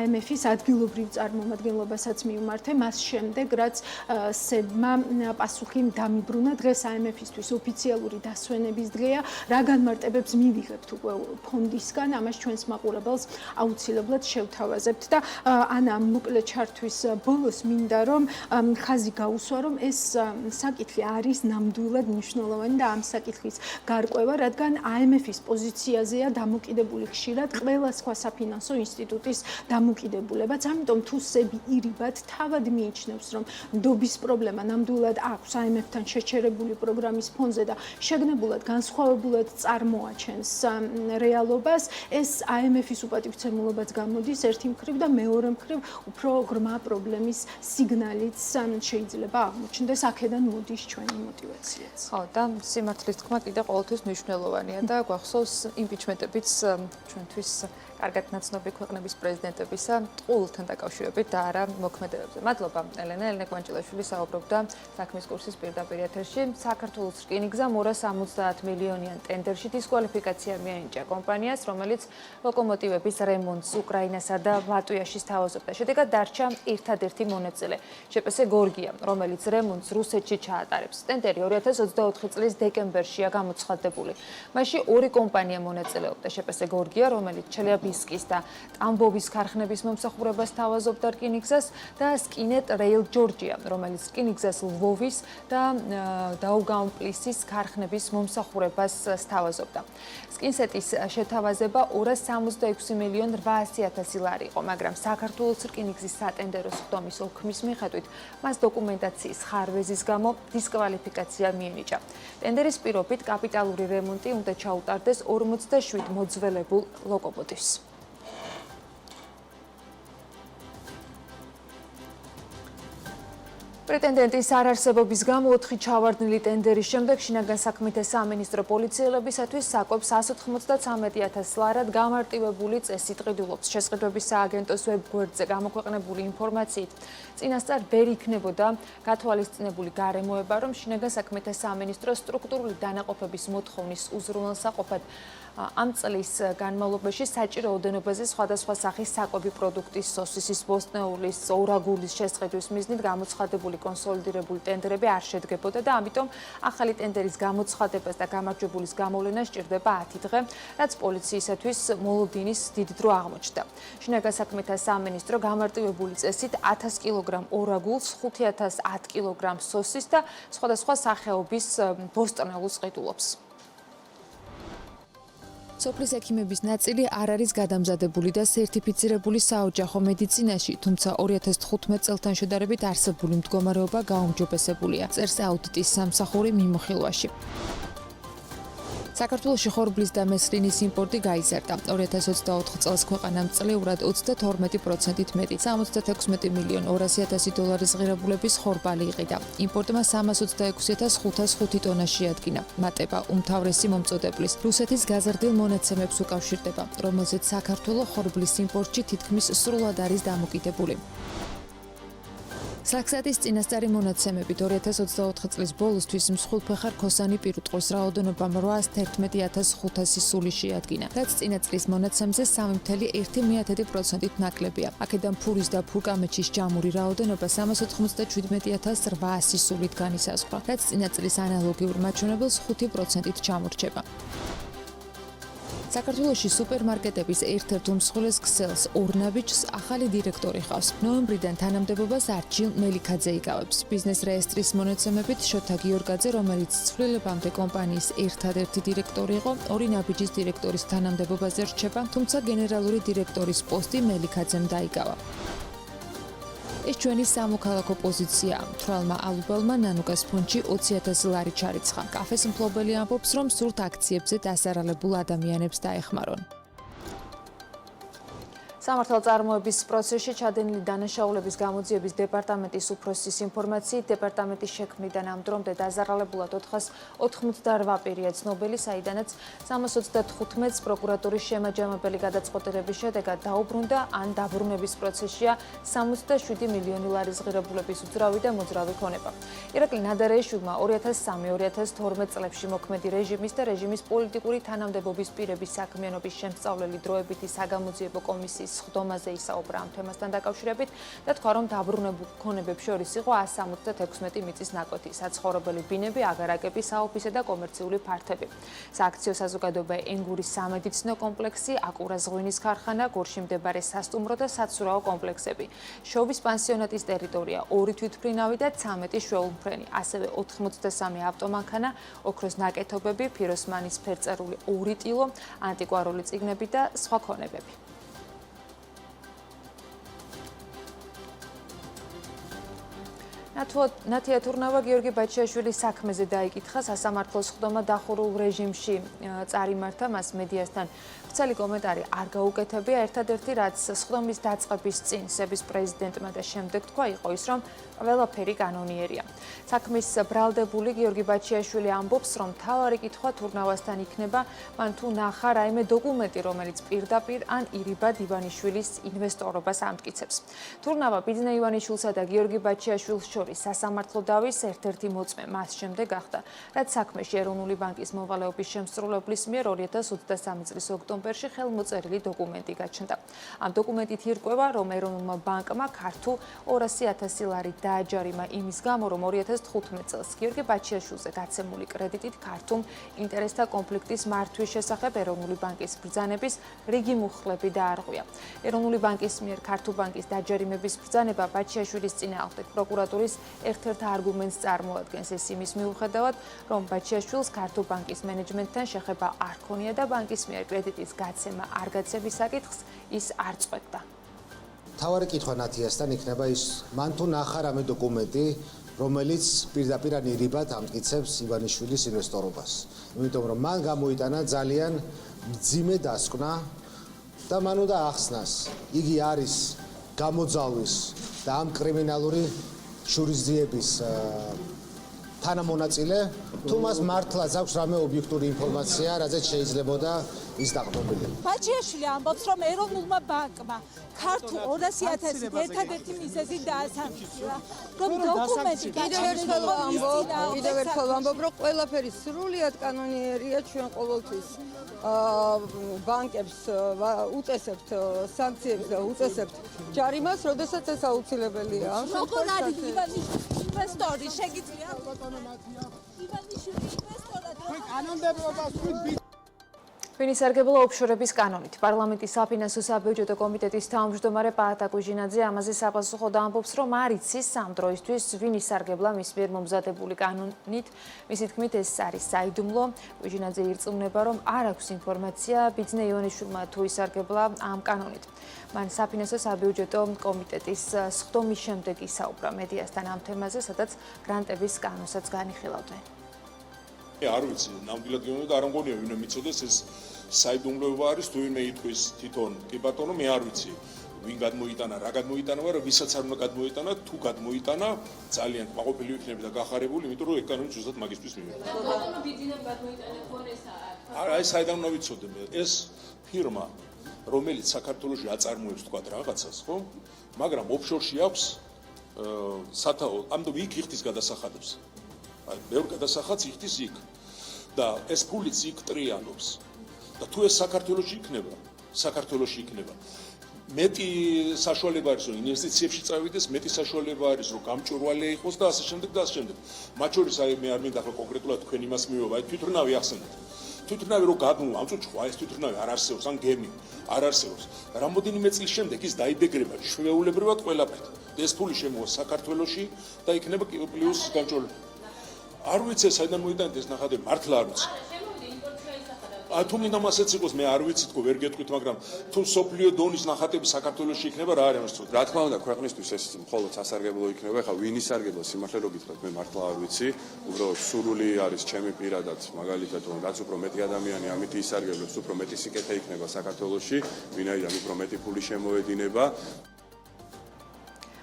IMF-ის ადგილობრივ წარმომადგენლობასაც მივმართე მას შემდეგ, რაც სებმა პასუხი დამიბრუნა. დღეს IMF-ისთვის ოფიციალური დასვენების დღეა. რა განმარტებებს მივიღებთ უკვე ფონდისგან, ამას ჩვენს მაყურებელს აუცილებლად შევთავაზებთ და ანა მოკლე ჩართვის ბოლოს მინდა რომ ხაზი გაუსვა რომ ეს საკითხი არის ნამდვილად მნიშვნელოვანი და ამ საკითხის გარკვევა, რადგან IMF-ის პოზიციაზეა დამოკიდებული ხშირად ყველა სხვა საფინანსო ინსტიტუტის დამოკიდებულებაც. ამიტომ თუ სები ირიბად თავად მიიჩნევს, რომ ნდობის პრობლემა ნამდვილად აქვს IMF-თან შეჩერებული პროგრამის ფონზე და შეგნებულად განსხვავებულად წარმოაჩენს რეალობას, ეს IMF-ის უპატივცემულობაც გამოდის ერთი მხრივ და მეორე მხრივ უფრო ღრმა პრობლემის სიგნალიც შეიძლება აღმოჩნდეს. აქედან მოდის ჩვენი мотиваციაც. ხო, და სიმართლის თქმა კიდე ყოველთვის მნიშვნელოვანია და გვახსოვს იმპიჩმენტებიც ჩვენთვის კარგად ნაცნობი ქვეყნების პრეზიდენტებისა ტყუილთან დაკავშირებით და არა მოქმედებებზე. მადლობა ელენა კვანჭილაშვილი საუბრობდა საქმის კურსის პირდაპირ ეთერში. საქართველოს რკინიგზამ 270 მილიონიან ტენდერში დისკვალიფიკაცია მიენიჭა კომპანიას, რომელიც ლოკომოტივების რემონტს უკრაინასა და ლატვიაში სთავაზობდა. შედეგად დარჩა ერთადერთი მონაწილე, ჟპს გორგია, რომელიც რემონტს რუსეთში ჩაატარებს. ტენდერი 2024 წლის დეკემბერშია გამოცხადებული. მასში ორი კომპანია მონაწილეობდა, ჟპს გორგია, რომელიც ჩელიაბინსკის და ტამბოვის ქარხნების მომსახურებას სთავაზობდა რკინიგზას და სკინეტ რეილ ჯორჯია, რომელიც რკინიგზას ლვოვის და დაუგაუნპლისის ქარხნების მომსახურებას სთავაზობდა. სკინსეტის შეთავაზება 266 მილიონ 800.000 ლარი იყო, მაგრამ საქართველოს რკინიგზის სატენდერო სხდომის ოქმის მიხედვით მას დოკუმენტაციის ხარვეზის გამო დისკვალიფიკაცია მიენიჭა. ტენდერის პირობით კაპიტალური რემონტი უნდა ჩაუტარდეს 47 მოძველებულ ლოკომოტივს. პრეტენდენტის არარსებობის გამო 4 ჩავარდნილი ტენდერის შემდეგ შინაგან საქმეთა სამინისტრო პოლიციელებისათვის საკვებს 193.000 ლარად გამარტივებული წესი ტყიდულობს. შესყიდვების სააგენტოს ვებგვერდზე გამოქვეყნებული ინფორმაციით წინასწარ ვერ იქნებოდა გათვალისწინებული გარემოება, რომ შინაგან საქმეთა სამინისტრო სტრუქტურული დანაყოფების მოთხოვნის უზრუნველსაყოფად ამ წლის განმავლობაში საჭირო ოდენობაზე სხვადასხვა სახის საკვები პროდუქტის, სოსისის, ბოსტნეულის, ორაგულის შესყიდვის მიზნით გამოცხადებული კონსოლიდირებული ტენდერები არ შედგებოდა და ამიტომ ახალი ტენდერის გამოცხადებას და გამარჯვებულის გამოვლენა სჭირდება 10 დღე, რაც პოლიციისათვის მოლოდინის დიდ დრო აღმოჩნდა. შინაგან საქმეთა სამინისტრო გამარტივებული წესით 1000 კილოგრამ ორაგულს, 5010 კილოგრამ სოსის და სხვადასხვა სახეობის ბოსტნეულს ყიდულობს. სოფლის ექიმების ნაწილი არ არის გადამზადებული და სერტიფიცირებული საოჯახო მედიცინაში, თუმცა 2015 წელთან შედარებით არსებული მდგომარეობა გაუმჯობესებულია. წერს აუდიტის სამსახური მიმოხილვაში. საქართველოში ხორბლის და მესლინის იმპორტი გაიზარდა. 2024 წელს ქვეყანამ წლიურად 32%-ით მეტი, 76 მილიონ 200.000 დოლარის ღირებულების ხორბალი იყიდა. იმპორტმა 326.505 ტონა შეადგინა. მატება უმთავრესი მომწოდებლის რუსეთის გაზრდილ მონაცემებს უკავშირდება, რომელზეც საქართველოს ხორბლის იმპორტში თითქმის სრულად არის დამოკიდებული. საქსატის წინასწარი მონაცემებით 2024 წლის ბოლოსთვის მსხვილფეხა რქოსანი პირუტყვის რაოდენობა 811.500 სული შეადგინა, რაც წინა წლის მონაცემზე 3.1%-ით ნაკლებია. აქედან ფურის და ფურკამეჩის ჯამური რაოდენობა 357.800 სულით განისაზღვრა, რაც წინა წლის ანალოგიურ მაჩვენებელს 5%-ით ჩამორჩება. საქართველოში სუპერმარკეტების ერთ-ერთ უმსხვილეს ქსელს ორნაბიჯს ახალი დირექტორი ჰყავს. ნოემბრიდან თანამდებობას არჩილ მელიქაძე იკავებს. ბიზნეს რეესტრის მონაცემებით შოთა გიორგაძე, რომელიც ცვლილებამდე კომპანიის ერთადერთი დირექტორი იყო, ორი ნაბიჯის დირექტორის თანამდებობაზე რჩება, თუმცა გენერალური დირექტორის პოსტი მელიქაძემ დაიკავა. ეს ჩვენი სამოქალაქო პოზიციაა. თვალმა ალუბალმა ნანუკას ფონდში 20.000 ლარი ჩარიცხა. კაფეს მფლობელი ამბობს, რომ სურთ აქციებზე დასარალებულ ადამიანებს დაეხმარონ. სამართალწარმოების პროცესში ჩადენილი დანაშაულების გამოძიების დეპარტამენტის უფროსის ინფორმაციით, დეპარტამენტის შექმნიდან ამ დრომდე დაზარალებულად 488 პირია ცნობილი, საიდანაც 335-ს პროკურატურის შემაჯამებელი გადაწყვეტილების შედეგად დაუბრუნდა ან დაბრუნების პროცესშია 67 მილიონი ლარის ღირებულების უძრავი და მოძრავი ქონება. ირაკლი ნადარეიშვილმა 2003-2012 წლებში მოქმედი რეჟიმის და რეჟიმის პოლიტიკური თანამდებობის პირების საქმიანობის შემსწავლელი დროებითი საგამოძიებო კომისიის სხდომაზე ისაუბრა ამ თემასთან დაკავშირებით და თქვა, რომ დაბრუნებულ ქონებებს შორის იყო 176 მიწის ნაკვეთი, საცხოვრებელი ბინები, აგარაკები, საოფისე და კომერციული ფართები. სააქციო საზოგადოება ენგურის სამედიცინო კომპლექსი, აკურას ღვინის ქარხანა, გორში მდებარე სასტუმრო და საცურაო კომპლექსები. შობის პანსიონატის ტერიტორია, 2 თვითმფრინავი და 13 შვეულმფრენი, ასევე 83 ავტომანქანა, ოქროს ნაკეთობები, ფიროსმანის ფერწერული 2 ტილო, ანტიკვარული წიგნები და სხვა ქონებები. ნათია თურნავა გიორგი ბაჩიაშვილის საქმეზე დაიკითხა, სასამართლოს სხდომა დახურულ რეჟიმში წარიმართა, მას მედიასთან ვრცელი კომენტარი არ გაუკეთებია, ერთადერთი რაც სხდომის დაწყების წინ სერბიის პრეზიდენტმა და შემდეგ თქვა იყო ის, რომ ყველაფერი კანონიერია. საქმის ბრალდებული გიორგი ბაჩიაშვილი ამბობს, რომ მთავარი კითხვა თურნავასთან იქნება, მან თუ ნახა რაიმე დოკუმენტი, რომელიც პირდაპირ ან ირიბად ივანიშვილის ინვესტორობას ამტკიცებს. თურნავა ბიძინა ივანიშვილსა და გიორგი ბაჩიაშვილს შორის სასამართლო დავის ერთ-ერთი მოწმე მას შემდეგ გახდა, რაც საქმეში ეროვნული ბანკის მოვალეობის შემსრულებლის მიერ 2023 წლის ოქტომბერში ხელმოწერილი დოკუმენტი გაჩნდა. ამ დოკუმენტით ირკვევა, რომ ეროვნულმა ბანკმა ქართულ 200.000 ლარი დააჯარიმა იმის გამო, რომ 2015 წელს გიორგი ბაჩიაშვილზე გაცემული კრედიტით ქართულ ინტერესთა კონფლიქტის მართვის შესახებ ეროვნული ბანკის ბრძანების რიგი მუხლები დაარღვია. ეროვნული ბანკის მიერ ქართულ ბანკის დაჯარიმების ბრძანება ბაჩიაშვილის წინააღმდეგ პროკურატურის ერთ-ერთ არგუმენტს წარმოადგენს, ეს იმის მიუხედავად, რომ ბაჩიაშვილს ქართულ ბანკის მენეჯმენტთან შეხება არ ქონია და ბანკის მიერ კრედიტის გაცემა არ გაცემის საკითხს ის არ წყვეტდა. თავარი კითხვა ნათიასთან იქნება ის, მან თუ ნახა რამე დოკუმენტი, რომელიც პირდაპირ ან ირიბად ამტკიცებს ივანიშვილის ინვესტორობას. იმიტომ რომ მან გამოიტანა ძალიან მძიმე დასკვნა და მან უნდა ახსნას, იგი არის გამოძალვის და ამ კრიმინალური შურისძიების თანამონაწილე, თუ მას მართლაც აქვს რამე ობიექტური ინფორმაცია, რაზეც შეიძლებოდა ის დაყრდნობილი. ბაჩიაშვილი ამბობს, რომ ეროვნულმა ბანკმა ქართულ 200.000 ერთადერთი მიზეზი დაასამჩნია, რომ დოკუმენტი კიდევ ერთხელ ამბობ, რომ ყველაფერი სრულიად კანონიერია, ჩვენ ყოველთვის ბანკებს უწესებთ სანქციებს და უწესებთ ჯარიმას, როდესაც ეს აუცილებელია. როგორ არის ივანიშვილის ინვესტორი, შეგიძლია ივანიშვილის ინვესტორად კანონმდებლობას თქვით ღვინის სარგებლო ოფშორების კანონით. პარლამენტის საფინანსო საბიუჯეტო კომიტეტის თავმჯდომარე პაატა კუჟინაძე ამაზე საპასუხოდ ამბობს, რომ არ იცის ამ დროისთვის ღვინის სარგებლა მის მიერ მომზადებული კანონით. მისი თქმით, ეს არის საიდუმლო. კუჟინაძე ირწმუნება, რომ არ აქვს ინფორმაცია ბიძინა ივანიშვილმა თუ ისარგებლა ამ კანონით. მან საფინანსო საბიუჯეტო კომიტეტის სხდომის შემდეგ ისაუბრა მედიასთან ამ თემაზე, სადაც გრანტების კანონსაც განიხილავდნენ. არ ვიცი, ნამდვილად გეუბნები და არ მგონია ვინმე მიცოდეს ეს საიდუმლოება არის თუ ვინმე იტყვის თვითონ. კი ბატონო, მე არ ვიცი ვინ გადმოიტანა, რა გადმოიტანა, მაგრამ ვისაც არ უნდა გადმოიტანა, თუ გადმოიტანა, ძალიან კმაყოფილი ვიქნები და გახარებული, იმიტომ რომ ეკანონი ზუსტად მაგისთვის მივიდა. ბატონო ბიძინამ გადმოიტანა ფონესა. აი საიდან უნდა ვიცოდე მე, ეს ფირმა, რომელიც საქართველოში აწარმოებს თქვა რაღაცას, ხო? მაგრამ ოფშორში აქვს სათაო, ამდენ იქ იხდის გადასახადებს. აი, ბევრ გადასახადს იხდის იქ. და ეს ფულიც იქ ტრიალობს. და თუ ეს საქართველოში იქნება, მეტი საშუალება არის, რომ ინვესტიციებში წავიდეს, მეტი საშუალება არის, რომ გამჭვირვალე იყოს და ასე შემდეგ და ასე შემდეგ. მათ შორის აი მე არ მინდა ახლა კონკრეტულად თქვენ იმას მივიღო, აი თვითმფრინავი ახსენეთ. თვითმფრინავი რო გადმოვა, ამ წუთში ეს თვითმფრინავი არ არსებობს, ან გემი არ არსებობს. რამოდენიმე წლის შემდეგ ის დაიბეგრება შვეულებრივად ყველაფერთ. ეს ფული შემოვა საქართველოში და იქნება პლუს გამჭვირვალე. არ ვიცი საიდან მოიტანეთ ეს ნახატები, მართლა არ ვიცი. თუ მინდა მასეც იყოს, მე არ ვიცი თქო, ვერ გეტყვით, მაგრამ თუ სოფლიო დონის ნახატები საქართველოში იქნება, რა არის ამას? რა თქმა უნდა, ქვეყნისთვის ეს მხოლოდ სასარგებლო იქნება. ეხლა ვინ ისარგებლო, სიმართლე რო გითხრათ, მე მართლა არ ვიცი. უბრალოდ სურვილი არის ჩემი პირადად, მაგალითად, რომ რაც უფრო მეტი ადამიანი ამით ისარგებლებს, უფრო მეტი სიკეთე იქნება საქართველოში, ვინაიდან უფრო მეტი ფული შემოედინება.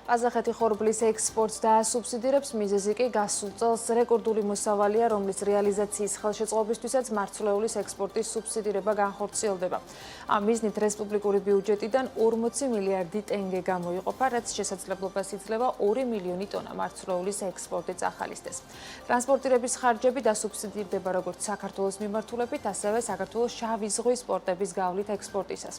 ყაზახეთი ხორბლის ექსპორტს დაასუბსიდირებს, მიზეზი კი გასულ წელს რეკორდული მოსავალია, რომლის რეალიზაციის ხელშეწყობისთვისაც მარცვლეულის ექსპორტის სუბსიდირება განხორციელდება. ამ მიზნით რესპუბლიკური ბიუჯეტიდან 40 მილიარდი ტენგე გამოიყოფა, რაც შესაძლებლობას იძლევა 2 მილიონი ტონა მარცვლეულის ექსპორტი წახალისდეს. ტრანსპორტირების ხარჯები დასუბსიდირდება როგორც საქართველოს მიმართულებით, ასევე საქართველოს შავი ზღვის პორტების გავლით ექსპორტისას.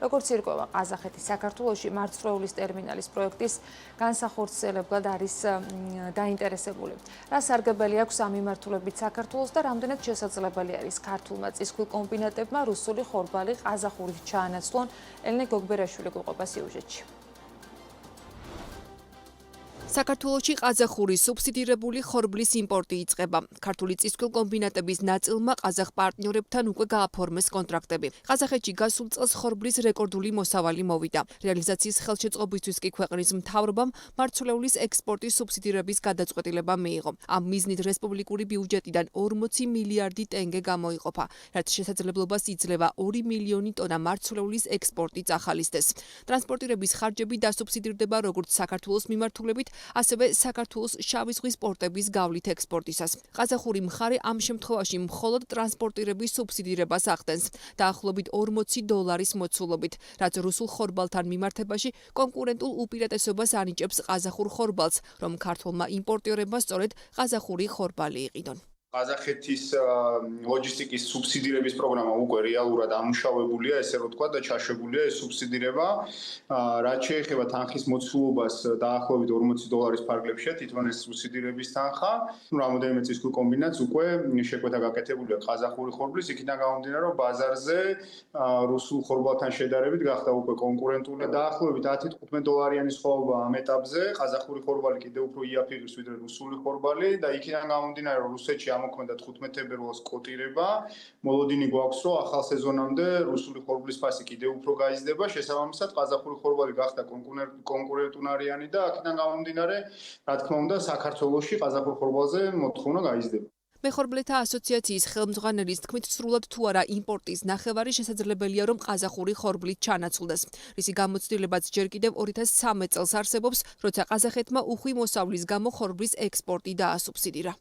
როგორც ირკვევა, ყაზახეთი საქართველოში მარცვლეულის ტერმინალის პროექტის განსახორციელებლად არის დაინტერესებული. რა სარგებელი აქვს ამ მიმართულებით საქართველოს და რამდენად შესაძლებელი არის ქართულმა წისქვილ კომბინატებმა რუსული ხორბალი ყაზახურით ჩაანაცვლონ? ელენე გოგბერაშვილი გვიყვება სიუჟეტში. საქართველოში ყაზახური სუბსიდირებული ხორბლის იმპორტი იწყება. ქართული წისქვილ კომბინატების ნაწილმა ყაზახ პარტნიორებთან უკვე გააფორმეს კონტრაქტები. ყაზახეთში გასულ წელს ხორბლის რეკორდული მოსავალი მოვიდა. რეალიზაციის ხელშეწყობისთვის კი ქვეყნის მთავრობამ მარცვლეულის ექსპორტის სუბსიდირების გადაწყვეტილება მიიღო. ამ მიზნით რესპუბლიკური ბიუჯეტიდან 40 მილიარდი ტენგე გამოიყოფა, რაც შესაძლებლობას იძლევა 2 მილიონი ტონა მარცვლეულის ექსპორტი წახალისდეს. ტრანსპორტირების ხარჯები დასუბსიდირდება როგორც საქართველოს მიმართულებით, ასევე საქართველოს შავი ზღვის პორტების გავლით ექსპორტისას. ყაზახური მხარე ამ შემთხვევაში მხოლოდ ტრანსპორტირების სუბსიდირებას ახდენს, დაახლოებით $40 მოცულობით, რაც რუსულ ხორბალთან მიმართებაში კონკურენტულ უპირატესობას ანიჭებს ყაზახურ ხორბალს, რომ ქართულმა იმპორტიორებმა სწორედ ყაზახური ხორბალი იყიდონ. ყაზახეთის ლოჯისტიკის სუბსიდირების პროგრამა უკვე რეალურად ამუშავებულია, ესე რომ ვთქვა და ჩაშვებულია ეს სუბსიდირება. რაც შეეხება თანხის მოცულობას დაახლოებით $40 ფარგლებშია თვითონ ეს სუბსიდირების თანხა. რამოდენიმე წისქვილ კომბინატს უკვე შეკვეთა გაკეთებულია ყაზახური ხორბლის, იქიდან გამომდინარე, რომ ბაზარზე რუსულ ხორბალთან შედარებით გახდა უკვე კონკურენტული. დაახლოებით $10-15 სხვაობა ამ ეტაპზე. ყაზახური ხორბალი კიდევ უფრო იაფიღებს ვიდრე რუსული ხორბალი და იქიდან გამომდინარე, რომ რუსეთში მოქმედა 15 თებერვალს კოტირება. მოლოდინი გვაქვს, რომ ახალ სეზონამდე რუსული ხორბლის ფასი კიდევ უფრო გაიზრდება. შესაბამისად, ყაზახური ხორბალი გახდა კონკურენტუნარიანი და აქედან გამომდინარე, რა თქმა უნდა, საქართველოში ყაზახურ ხორბალზე მოთხოვნა გაიზრდება. მეხორბლეთა ასოციაციის ხელმძღვანელის თქმით, სრულად თუ არა იმპორტის ნახევარი შესაძლებელია, რომ ყაზახური ხორბლით ჩანაცვლდეს. რისი გამოცდილებაც ჯერ კიდევ 2013 წელს არსებობს, როცა ყაზახეთმა უხვი მოსავლის გამო ხორბლის ექსპორტი დაასუბსიდირა.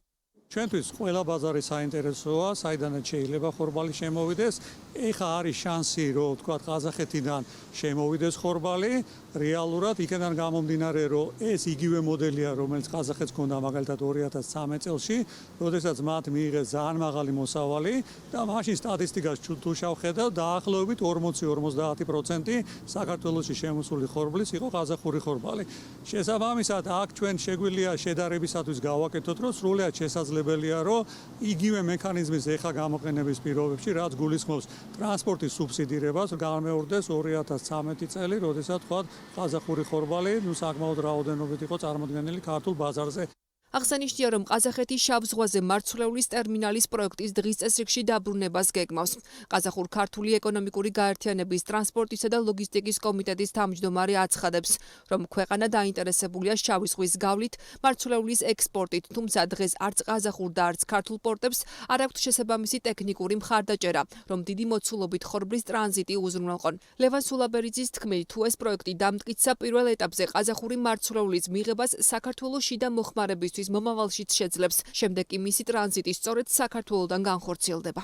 ჩვენთვის ყველა ბაზარი საინტერესოა, საიდანაც შეიძლება ხორბალი შემოვიდეს. ეხლა არის შანსი, რომ თქვა ყაზახეთიდან შემოვიდეს ხორბალი. რეალურად იქიდან გამომდინარე, რომ ეს იგივე მოდელია, რომელიც ყაზახეთს ჰქონდა მაგალითად 2013 წელში, როდესაც მათ მიიღეს ძალიან მაღალი მოსავალი და მაშინ სტატისტიკას თუ შევხედავ, დაახლოებით 40-50% საქართველოში შემოსული ხორბლის იყო ყაზახური ხორბალი. შესაბამისად, აქ ჩვენ შეგვიძლია შედარებისათვის გავაკეთოთ, რომ სრულად შესაძლებელია, რომ იგივე მექანიზმის ეხა გამოყენების პირობებში, რაც გულისხმობს ტრანსპორტის სუბსიდირებას, გამეორდეს 2013 წელი, როდესაც თქვა ყაზახური ხორბალი, საკმაოდ რაოდენობით იყო წარმოდგენილი ქართულ ბაზარზე. აღსანიშნავია, რომ ყაზახეთი შავ ზღვაზე მარცვლეულის ტერმინალის პროექტის დღის წესრიგში დაბრუნებას გეგმავს. ყაზახურ-ქართული ეკონომიკური გაერთიანების ტრანსპორტისა და ლოგისტიკის კომიტეტის თავმჯდომარე აცხადებს, რომ ქვეყანა დაინტერესებულია შავი ზღვის გავლით მარცვლეულის ექსპორტით, თუმცა დღეს არც ყაზახურ და არც ქართულ პორტებს არ აქვთ შესაბამისი ტექნიკური მხარდაჭერა, რომ დიდი მოცულობით ხორბლის ტრანზიტი უზრუნველყონ. ლევან სულაბერიძის თქმით, თუ ეს პროექტი დამტკიცდა პირველ ეტაპზე ყაზახური მარცვლეულის მიღებას საქართველოს შიდა მოხმარებისთვის მომავალშიც შეძლებს, შემდეგ კი მისი ტრანზიტი სწორედ საქართველოდან განხორციელდება.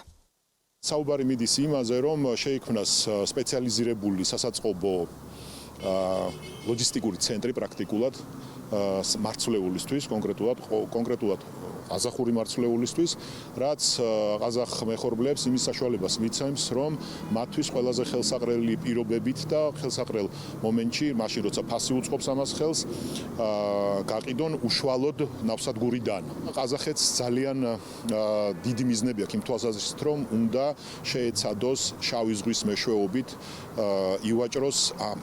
საუბარი მიდის იმაზე, რომ შეიქმნას სპეციალიზირებული სასაწყობო ლოჯისტიკური ცენტრი პრაქტიკულად მარცვლეულისთვის, კონკრეტულად ყაზახური მარცვლეულისთვის, რაც ყაზახ მეხორბლებს იმის საშუალებას მიცემს, რომ მათთვის ყველაზე ხელსაყრელი პირობებით და ხელსაყრელ მომენტში, მაშინ როცა ფასი უწყობს ამას ხელს, გაყიდონ უშუალოდ ნავსადგურიდან. ყაზახეთს ძალიან დიდი მიზნები აქვს იმ თვალსაზრისით, რომ უნდა შეეცადოს შავი ზღვის მეშვეობით ივაჭროს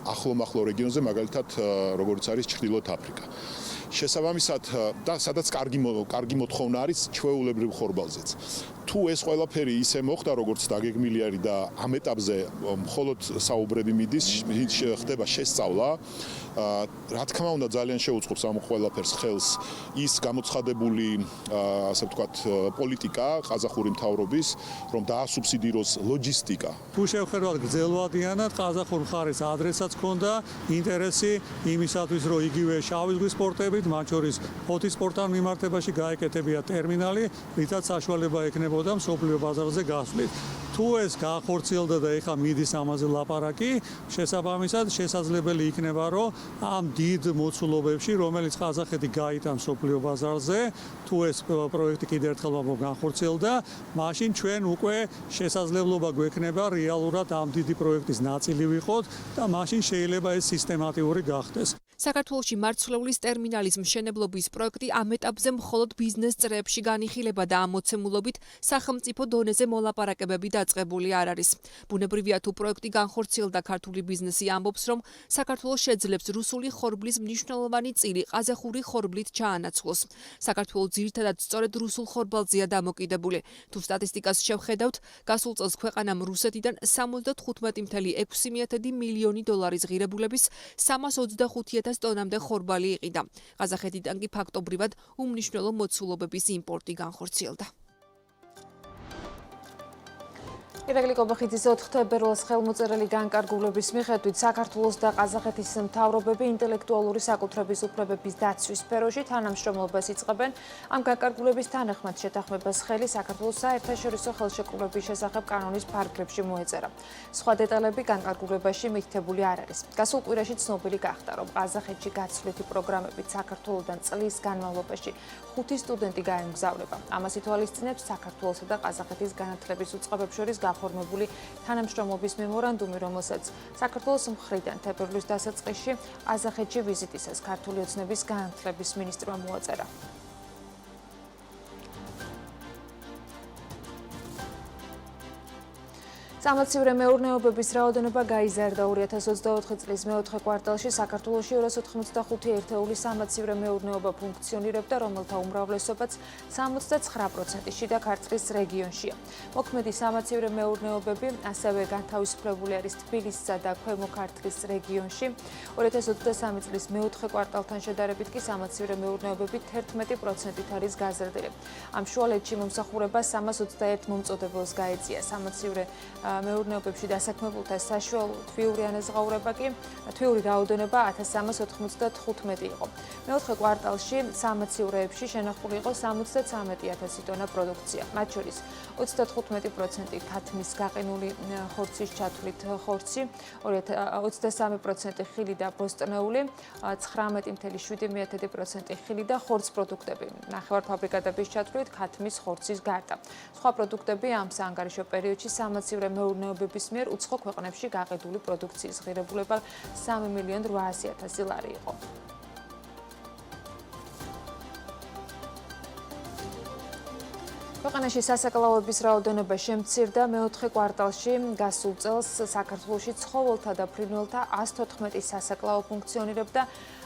ახლო რეგიონზე, მაგალითად, როგორც არის ჩრდილოეთ აფრიკა. შესაბამისად და სადაც კარგი მოთხოვნა არის ჩვეულებრივ ხორბალზეც. თუ ეს ყველაფერი ისე მოხდა, როგორც დაგეგმილი არის და ამ ეტაპზე მხოლოდ საუბრები მიდის, ხდება შესწავლა, რა თქმა უნდა ძალიან შეუწყობს ამ ყველაფერს ხელს ის გამოცხადებული, ასე ვთქვათ, პოლიტიკა ყაზახური მთავრობის, რომ დაასუბსიდიროს ლოჯისტიკა. თუ შევხედავთ გრძელვადიანად, ყაზახურ მხარეს ადრესაც ჰქონდა ინტერესი იმისათვის, რომ იგივე შავი ზღვის პორტებით, მათ შორის ფოთის პორტთან მიმართებაში გაეკეთებია ტერმინალი, რითაც საშუალება ექნებოდა მსოფლიო ბაზარზე გასვლით. თუ ეს გაახორციელდა და ეხა მიდის ამაზე ლაპარაკი, შესაბამისად შესაძლებელი იქნება, რომ ამ დიდ მოცულობებში, რომელიც ყაზახეთი გაიტანს მსოფლიო ბაზარზე, თუ ეს პროექტი კიდევ ერთხელ განხორციელდა, მაშინ ჩვენ უკვე შესაძლებლობა გვექნება რეალურად ამ დიდი პროექტის ნაწილი ვიყოთ და მაშინ შეიძლება ეს სისტემატიური გახდეს. საქართველოში მარცვლეულის ტერმინალის მშენებლობის პროექტი ამ ეტაპზე მხოლოდ ბიზნეს წრეებში განიხილება და ამ მოცემულობით სახელმწიფო დონეზე მოლაპარაკებები დაწყებული არ არის. ბუნებრივია თუ პროექტი განხორციელდა, ქართული ბიზნესი ამბობს, რომ საქართველოს შეძლებს რუსული ხორბლის მნიშვნელოვანი წილი ყაზახური ხორბლით ჩაანაცვლოს. საქართველო ძირითადად სწორედ რუსულ ხორბალზეა დამოკიდებული. თუ სტატისტიკას შევხედავთ, გასულ წელს ქვეყანამ რუსეთიდან 75,6 მილიონი დოლარის ღირებულების 325,000 ტონამდე ხორბალი იყიდა. ყაზახეთიდან კი ფაქტობრივად უმნიშვნელო მოცულობების იმპორტი განხორციელდა. ირაკლი კობახიძის 4 თებერვალს ხელმოწერილი განკარგულების მიხედვით საქართველოს და ყაზახეთის მთავრობები ინტელექტუალური საკუთრების უფლებების დაცვის სფეროში თანამშრომლობას იწყებენ. ამ განკარგულების თანახმად შეთანხმებას ხელი საქართველოს საერთაშორისო ხელშეკრულების შესახებ კანონის პარაგრაფში მოეწერა. სხვა დეტალები განკარგულებაში მითითებული არ არის. გასულ კვირაში ცნობილი გახდა, რომ ყაზახეთში გაცვლითი პროგრამებით საქართველოსთან წლის განმავლობაში 5 სტუდენტი გაემგზავრება. ამას ითვალისწინებს საქართველოსა და ყაზახეთის განათლების უწყებებს შორის გაფორმებული თანამშრომლობის მემორანდუმი, რომელსაც საქართველოს მხრიდან თებერვლის დასაწყისში ყაზახეთში ვიზიტისას ქართული ოცნების განათლების მინისტრმა მოაწერა. სამაცივრე მეურნეობების რაოდენობა გაიზარდა 2024 წლის მეოთხე კვარტალში საქართველოში 285 ერთეული სამაცივრე მეურნეობა ფუნქციონირებდა, რომელთა უმრავლესობაც 79% შიდა ქართლის რეგიონშია. მოქმედი სამაცივრე მეურნეობები ასევე განთავისუფლებული არის თბილისსა და ქვემო ქართლის რეგიონში. 2023 წლის მეოთხე კვარტალთან შედარებით კი სამაცივრე მეურნეობები 11%-ით არის გაზრდილი. ამ შუალედში მომსახურება 321 მომწოდებელს გაეწია. სამაცივრე მეურნეობებში დასაქმებულთა საშუალო თვიური ანაზღაურება კი თვიური რაოდენობა 1395 იყო. მეოთხე კვარტალში სამაცივრეებში შენახული იყო 73,000 ტონა პროდუქცია. მათ შორის 35% ქათმის გაყინული ხორცის ჩათვლით ხორცი, 23% ხილი და ბოსტნეული, 19,7% ხილი და ხორც პროდუქტები. ნახევარფაბრიკატების ჩათვლით ქათმის ხორცის გარდა. სხვა პროდუქტები ამ საანგარიშო პერიოდში სამაცივრე მეურნეობების მიერ უცხო ქვეყნებში გაყიდული პროდუქციის ღირებულება 3,800,000 ლარი იყო. ქვეყანაში სასაკლაოების რაოდენობა შემცირდა მეოთხე კვარტალში. გასულ წელს საქართველოში ცხოველთა და ფრინველთა 114 სასაკლაო ფუნქციონირებდა.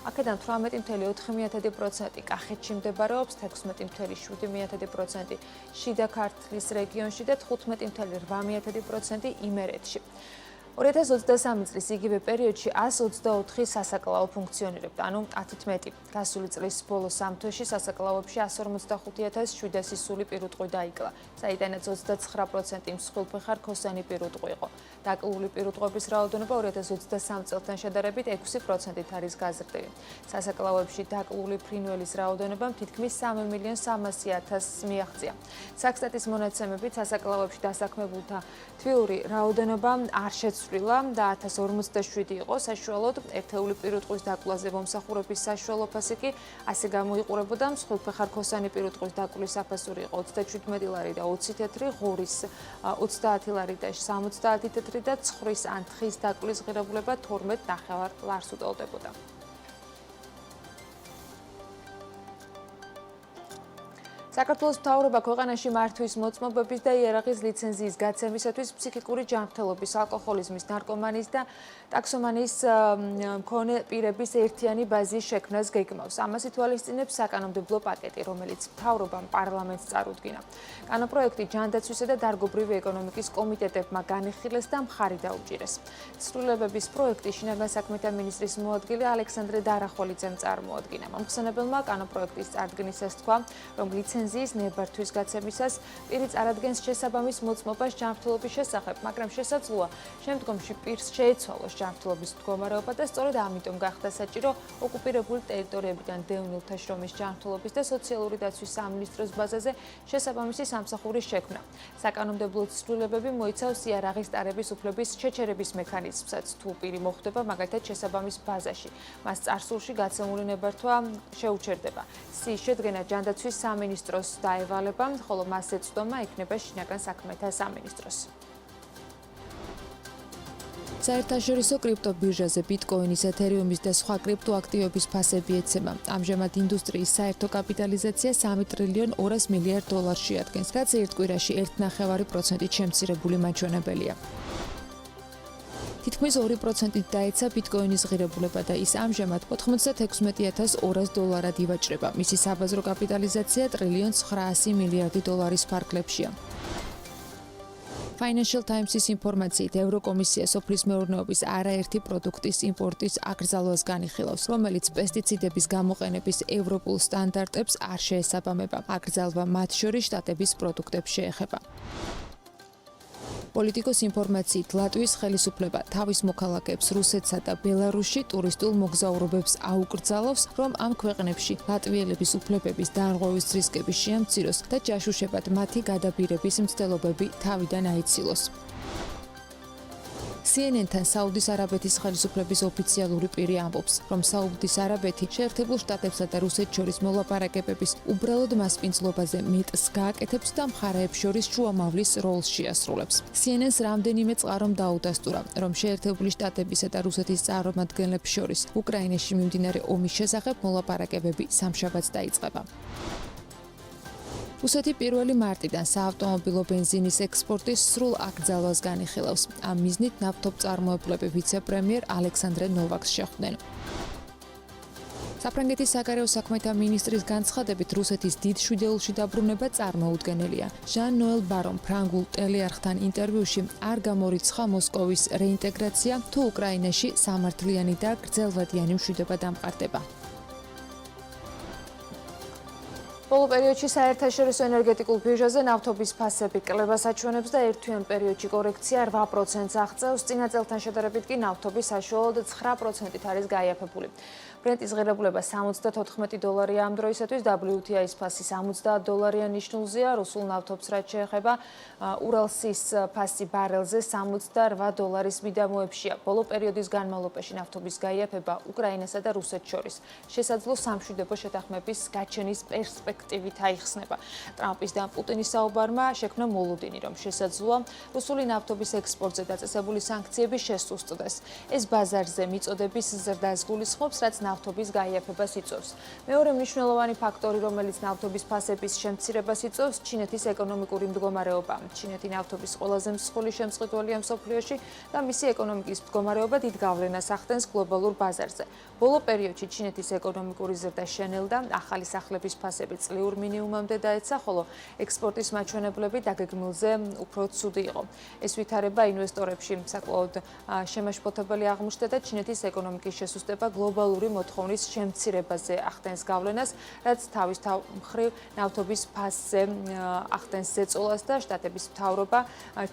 აქედან 18,4% კახეთში მდებარეობს, 16,7% შიდა ქართლის რეგიონში და 15,8% იმერეთში. 2023 წლის იგივე პერიოდში 124 სასაკლაო ფუნქციონირებდა, ანუ 10-ით მეტი. გასული წლის ბოლო 3 თვეში სასაკლაოებში 145,700 სისული პირუტყვი დაიკლა, საიდანაც 29% მსხვილფეხარ ქოსანი პირუტყვი იყო. დაკლული პირუტყვების რაოდენობა 2023 წელთან შედარებით 6%-ით არის გაზრდილი. სასაკლაოებში დაკლული ფრინველის რაოდენობამ თითქმის 3,300,000 მიაღწია. საქსტატის მონაცემებით სასაკლაოებში დასაქმებულთა თვიური რაოდენობა არ შეცვლილა და 1047 იყო. საშუალოდ ერთეული პირუტყვის დაკლაზე მომსახურების საშუალო ფასი კი ასე გამოიყურებოდა. მსხვილფეხარ ქოსანი პირუტყვის დაკვლის საფასური იყო 37 ლარი და 20 თეთრი, ღორის 30 ლარი და 70 თეთრი და ცხრის ან თხის დაკვლის ღირებულება 12,5 ლარს უტოლდებოდა. საქართველოს მთავრობა ქვეყანაში მართვის მოწმობების და იარაღის ლიცენზიის გაცემისათვის ფსიქიკური ჯანმრთელობის, ალკოჰოლიზმის, ნარკომანიის და ტაქსომანიის მქონე პირების ერთიანი ბაზის შექმნას გეგმავს. ამას ითვალისწინებს საკანონმდებლო პაკეტი, რომელიც მთავრობამ პარლამენტს წარუდგინა. კანონპროექტი ჯანდაცვისა და დარგობრივი ეკონომიკის კომიტეტებმა განიხილეს და მხარი დაუჭირეს. ცვლილებების პროექტი შინაგან საქმეთა მინისტრის მოადგილე ალექსანდრე დარახოლიძემ წარმოადგინა. მომხსენებელმა კანონპროექტის წარდგენისას თქვა, რომ ლიცენზიის ნებართვის გაცემისას პირი წარადგენს შესაბამის მოწმობას ჯანმრთელობის შესახებ, მაგრამ შესაძლოა შემდგომში პირს შეეცვალოს ჯანმრთელობის მდგომარეობა და სწორედ ამიტომ გახდა საჭირო ოკუპირებული ტერიტორიებიდან დევნილთა შრომის ჯანმრთელობის და სოციალური დაცვის სამინისტროს ბაზაზე შესაბამისი სამსახურის შექმნა. საკანონმდებლო ცვლილებები მოიცავს იარაღის ტარების უფლების შეჩერების მექანიზმსაც, თუ პირი მოხვდება მაგალითად შესაბამის ბაზაში. მას წარსულში გაცემული ნებართვა შეუჩერდება. სიის შედგენა ჯანდაცვის სამინისტროს დაევალება, ხოლო მასზე წვდომა ექნება შინაგან საქმეთა სამინისტროს. საერთაშორისო კრიპტობირჟაზე ბიტკოინის, ეთერიუმის და სხვა კრიპტოაქტივების ფასები ეცემა. ამჟამად ინდუსტრიის საერთო კაპიტალიზაცია 3 ტრილიონ 200 მილიარდ დოლარს შეადგენს, რაც ერთ კვირაში 1.5%-ით შემცირებული მაჩვენებელია. თითქმის 2%-ით დაეცა ბიტკოინის ღირებულება და ის ამჟამად 96,200 დოლარად ივაჭრება. მისი საბაზრო კაპიტალიზაცია ტრილიონ 900 მილიარდი დოლარის ფარგლებშია. Financial Times-ის ინფორმაციით, ევროკომისია სოფლის მეურნეობის არაერთი პროდუქტის იმპორტის აკრძალვას განიხილავს, რომელიც პესტიციდების გამოყენების ევროპულ სტანდარტებს არ შეესაბამება. აკრძალვა მათ შორის შტატების პროდუქტებს შეეხება. პოლიტიკოს ინფორმაციით, ლატვიის ხელისუფლება თავის მოქალაქეებს რუსეთსა და ბელარუსში ტურისტულ მოგზაურობებს აუკრძალავს, რომ ამ ქვეყნებში ლატვიელების უფლებების დარღვევის რისკები შეამციროს და ჯაშუშებად მათი გადაბირების მცდელობები თავიდან აიცილოს. CNN-თან საუდის არაბეთის ხელისუფლების ოფიციალური პირი ამბობს, რომ საუდის არაბეთი შეერთებულ შტატებსა და რუსეთს შორის მოლაპარაკებების უბრალოდ მასპინძლობაზე მეტს გააკეთებს და მხარეებს შორის შუამავლის როლს შეასრულებს. CNN-ს რამდენიმე წყარომ დაუდასტურა, რომ შეერთებული შტატებისა და რუსეთის წარმომადგენლებს შორის უკრაინაში მიმდინარე ომის შესახებ მოლაპარაკებები სამშაბათს დაიწყება. რუსეთი 1 მარტიდან საავტომობილო ბენზინის ექსპორტის სრულ აკრძალვას განიხილავს. ამ მიზნით ნავთობწარმოებლები ვიცე-პრემიერ ალექსანდრე ნოვაკს შეხვდნენ. საფრანგეთის საგარეო საქმეთა მინისტრის განცხადებით, რუსეთის დიდ შვიდეულში დაბრუნება წარმოუდგენელია. ჟან-ნოელ ბარომ ფრანგულ ტელეარხთან ინტერვიუში არ გამორიცხა მოსკოვის რეინტეგრაცია, თუ უკრაინაში სამართლიანი და გრძელვადიანი მშვიდობა დამყარდება. ბოლო პერიოდში საერთაშორისო ენერგეტიკულ ბირჟაზე ნავთობის ფასები კლებას აჩვენებს და ერთვიან პერიოდში კორექცია 8%-ს აღწევს, წინა წელთან შედარებით კი ნავთობის საშუალოდ 9%-ით არის გაიაფებული. ბრენტის ღირებულება $74 ამ დროისათვის, WTI-ის ფასი $70 ნიშნულზეა, რუსულ ნავთობს რაც შეეხება, ურალსის ფასი ბარელზე $68 მიდამოებშია. ბოლო პერიოდის განმავლობაში ნავთობის გაიაფება უკრაინასა და რუსეთს შორის შესაძლო სამშვიდობო შეთანხმების გაჩენის პერსპექტივით აიხსნება. ტრამპის და პუტინის საუბარმა შექმნა მოლოდინი, რომ შესაძლოა რუსული ნავთობის ექსპორტზე დაწესებული სანქციები შესუსტდეს. ეს ბაზარზე მიწოდების ზრდას გულისხმობს, რაც ნავთობის გაიაფებას იწვევს. მეორე მნიშვნელოვანი ფაქტორი, რომელიც ნავთობის ფასების შემცირებას იწვევს, ჩინეთის ეკონომიკური მდგომარეობა. ჩინეთი ნავთობის ყველაზე მსხვილი შემწყვეტველია მსოფლიოში და მისი ეკონომიკის მდგომარეობა დიდ გავლენას ახდენს გლობალურ ბაზარზე. ბოლო პერიოდში ჩინეთის ეკონომიკური ზრდა შენელდა, ახალი სახლების ფასები წლიურ მინიმუმამდე დაეცა, ხოლო ექსპორტის მაჩვენებლები დაგეგმილზე უფრო ცუდი იყო. ეს ვითარება ინვესტორებში საკმაოდ შემაშფოთებელი აღმოჩნდა და ჩინეთის ეკონომიკის შესუსტება გლობალური მოთხოვნის შემცირებაზე ახდენს გავლენას, რაც თავის მხრივ ნავთობის ფასზე ახდენს ზეწოლას და შტატების მთავრობა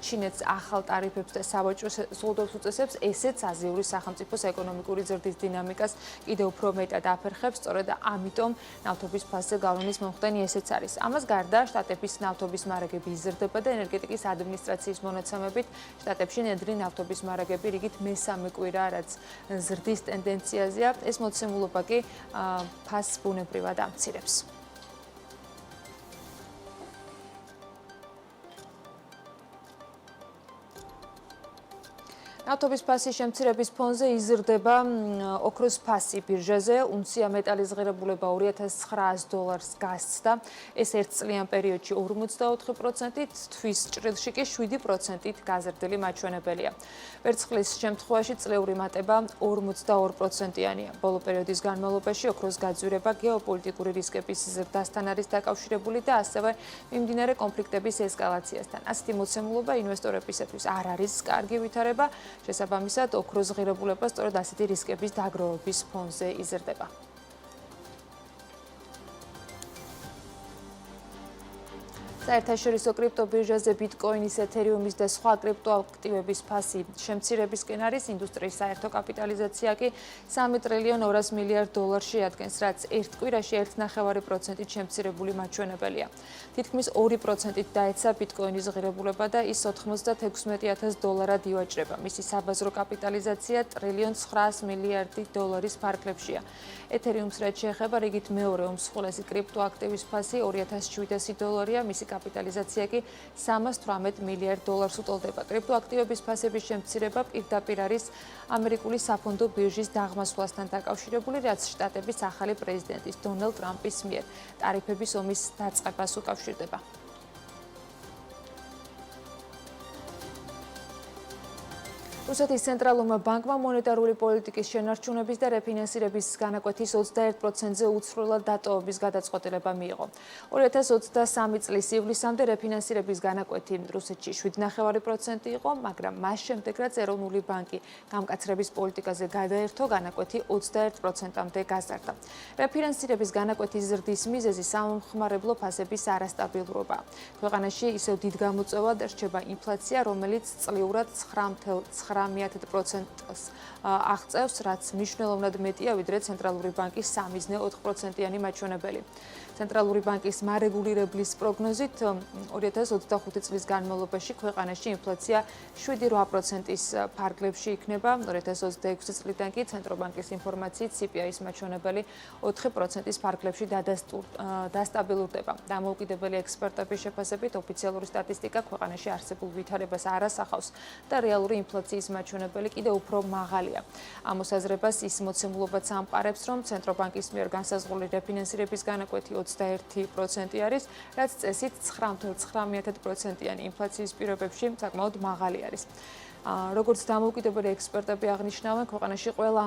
ჩინეთს ახალ ტარიფებს და სავაჭრო სულდებს უწესებს, ესეც აზიური სახელმწიფოს ეკონომიკური ზრდის დინამიკას კიდევ უფრო მეტად აფერხებს, სწორედ ამიტომ ნავთობის ფასზე გავლენის მომხდენი ესეც არის. ამას გარდა შტატების ნავთობის მარაგები იზრდება და ენერგეტიკის ადმინისტრაციის მონაცემებით შტატებში ნედრი ნავთობის მარაგები რიგით მესამე კვირა, რაც ზრდის ტენდენციაზეა. ეს მოცემულობა კი ფასს ბუნებრივად ამცირებს. ნავთობის ფასის შემცირების ფონზე იზრდება ოქროს ფასი ბირჟაზე, უნცია მეტალის ღირებულება $2,900 გასცდა. ეს ერთ წლიან პერიოდში 44%-ით, თვის ჭრილში კი 7%-ით გაზრდილი მაჩვენებელია. ვერცხლის შემთხვევაში წლიური მატება 42%-იანია. ბოლო პერიოდის განმავლობაში ოქროს გაძვირება გეოპოლიტიკური რისკების ზრდასთან არის დაკავშირებული და ასევე მიმდინარე კონფლიქტების ესკალაციასთან. ასეთი მოცემულობა ინვესტორებისათვის არ არის კარგი ვითარება. შესაბამისად, ოქროს ღირებულება სწორედ ასეთი რისკების დაგროვების ფონზე იზრდება. საერთაშორისო კრიპტობირჟაზე ბიტკოინის, ეთერიუმის და სხვა კრიპტოაქტივების ფასი შემცირებისკენ არის, ინდუსტრიის საერთო კაპიტალიზაცია კი $3 ტრილიონ 200 მილიარდ შეადგენს, რაც ერთ კვირაში 1.5%-ით შემცირებული მაჩვენებელია. თითქმის 2%-ით დაეცა ბიტკოინის ღირებულება და ის $96,000 ივაჭრება. მისი საბაზრო კაპიტალიზაცია $1 ტრილიონ 900 მილიარდი ფარგლებშია. ეთერიუმს რაც შეეხება, რიგით მეორე უმსხვილესი კრიპტოაქტივის ფასი $2,700-ია, მისი კაპიტალიზაცია კი $318 მილიარდ უტოლდება. კრიპტოაქტივების ფასების შემცირება პირდაპირ არის ამერიკული საფონდო ბირჟის დაღმასვლასთან დაკავშირებული, რაც შტატების ახალი პრეზიდენტის დონალდ ტრამპის მიერ ტარიფების ომის დაწყებას უკავშირდება. რუსეთის ცენტრალურმა ბანკმა მონეტარული პოლიტიკის შენარჩუნების და რეფინანსირების განაკვეთის 21%-ზე უცვლელად დატოვების გადაწყვეტილება მიიღო. 2023 წლის ივლისამდე რეფინანსირების განაკვეთი რუსეთში 7.5% იყო, მაგრამ მას შემდეგ, რაც ეროვნული ბანკი გამკაცრების პოლიტიკაზე გადაერთო, განაკვეთი 21%-მდე გაზარდა. რეფინანსირების განაკვეთის ზრდის მიზეზი სამომხმარებლო ფასების არასტაბილურობაა. ქვეყანაში ისევ დიდ გამოწვევად რჩება ინფლაცია, რომელიც წლიურად 9.9%-ს აღწევს, რაც მნიშვნელოვნად მეტია, ვიდრე ცენტრალური ბანკის 3.4%-იანი მაჩვენებელი. ცენტრალური ბანკის მარეგულირებლის პროგნოზით 2025 წლის განმავლობაში ქვეყანაში ინფლაცია 7.8%-ის ფარგლებში იქნება. 2026 წლიდან კი ცენტრობანკის ინფორმაციით CPI-ის მაჩვენებელი 4%-ის ფარგლებში დასტაბილურდება. დამოუკიდებელი ექსპერტების შეფასებით ოფიციალური სტატისტიკა ქვეყანაში არსებულ ვითარებას არ ასახავს და რეალური ინფლაციის მაჩვენებელი კიდევ უფრო მაღალია. ამ მოსაზრებას ის მოცემულობაც ამყარებს, რომ ცენტრობანკის მიერ განსაზღვრული რეფინანსირების განაკვეთი 21% არის, რაც წესით 9.9%-იანი ინფლაციის პირობებში საკმაოდ მაღალი არის. როგორც დამოუკიდებელი ექსპერტები აღნიშნავენ, ქვეყანაში ყველა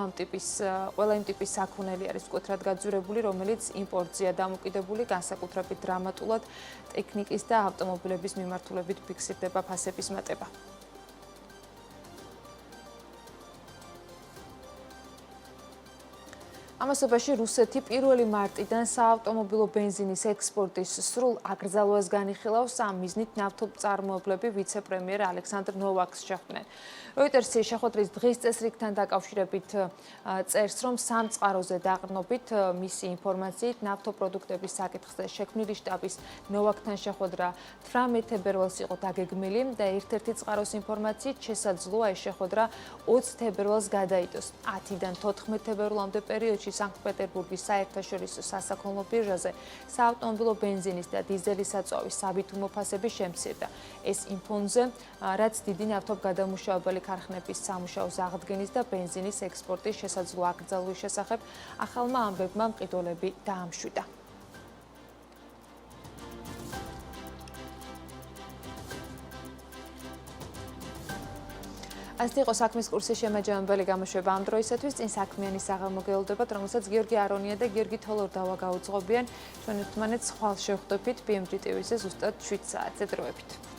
იმ ტიპის საქონელი არის მკვეთრად გაძვირებული, რომელიც იმპორტზეა დამოკიდებული, განსაკუთრებით დრამატულად ტექნიკის და ავტომობილების მიმართულებით ფიქსირდება ფასების მატება. ამასობაში რუსეთი 1 მარტიდან საავტომობილო ბენზინის ექსპორტის სრულ აკრძალვას განიხილავს. ამ მიზნით ნავთობწარმოებლები ვიცე-პრემიერ ალექსანდრ ნოვაკს შეხვდნენ. როიტერსი შეხვედრის დღის წესრიგთან დაკავშირებით წერს, რომ სამწყაროზე დაყრდნობით მისი ინფორმაციით ნავთობპროდუქტების საკითხზე შექმნილი შტაბის ნოვაკთან შეხვედრა 18 თებერვალს იყო დაგეგმილი და ერთ-ერთი წყაროს ინფორმაციით შესაძლოა ეს შეხვედრა 20 თებერვალს გადაიდოს. 10-დან 14 თებერვლამდე პერიოდში სანქტ-პეტერბურგის საერთაშორისო სასაქონლო ბირჟაზე საავტომობილო ბენზინის და დიზელის საწვავის საბითუმო ფასები შემცირდა. ეს იმ ფონზე, რაც დიდი ნავთობგადამუშავებელი ქარხნების სამუშაოს აღდგენის და ბენზინის ექსპორტის შესაძლო აკრძალვის შესახებ ახალმა ამბებმა მყიდველები დაამშვიდა. ასეთი იყო საქმის კურსის შემაჯამებელი გამოშვება ამ დროისათვის. წინ საქმიანი საღამო გეულდებათ, რომელსაც გიორგი არონია და გიორგი თოლორდავა გაუძღობიან. ჩვენ ერთმანეთს ხვალ შევხვდებით BMG TV-ზე ზუსტად 7 საათზე დროებით.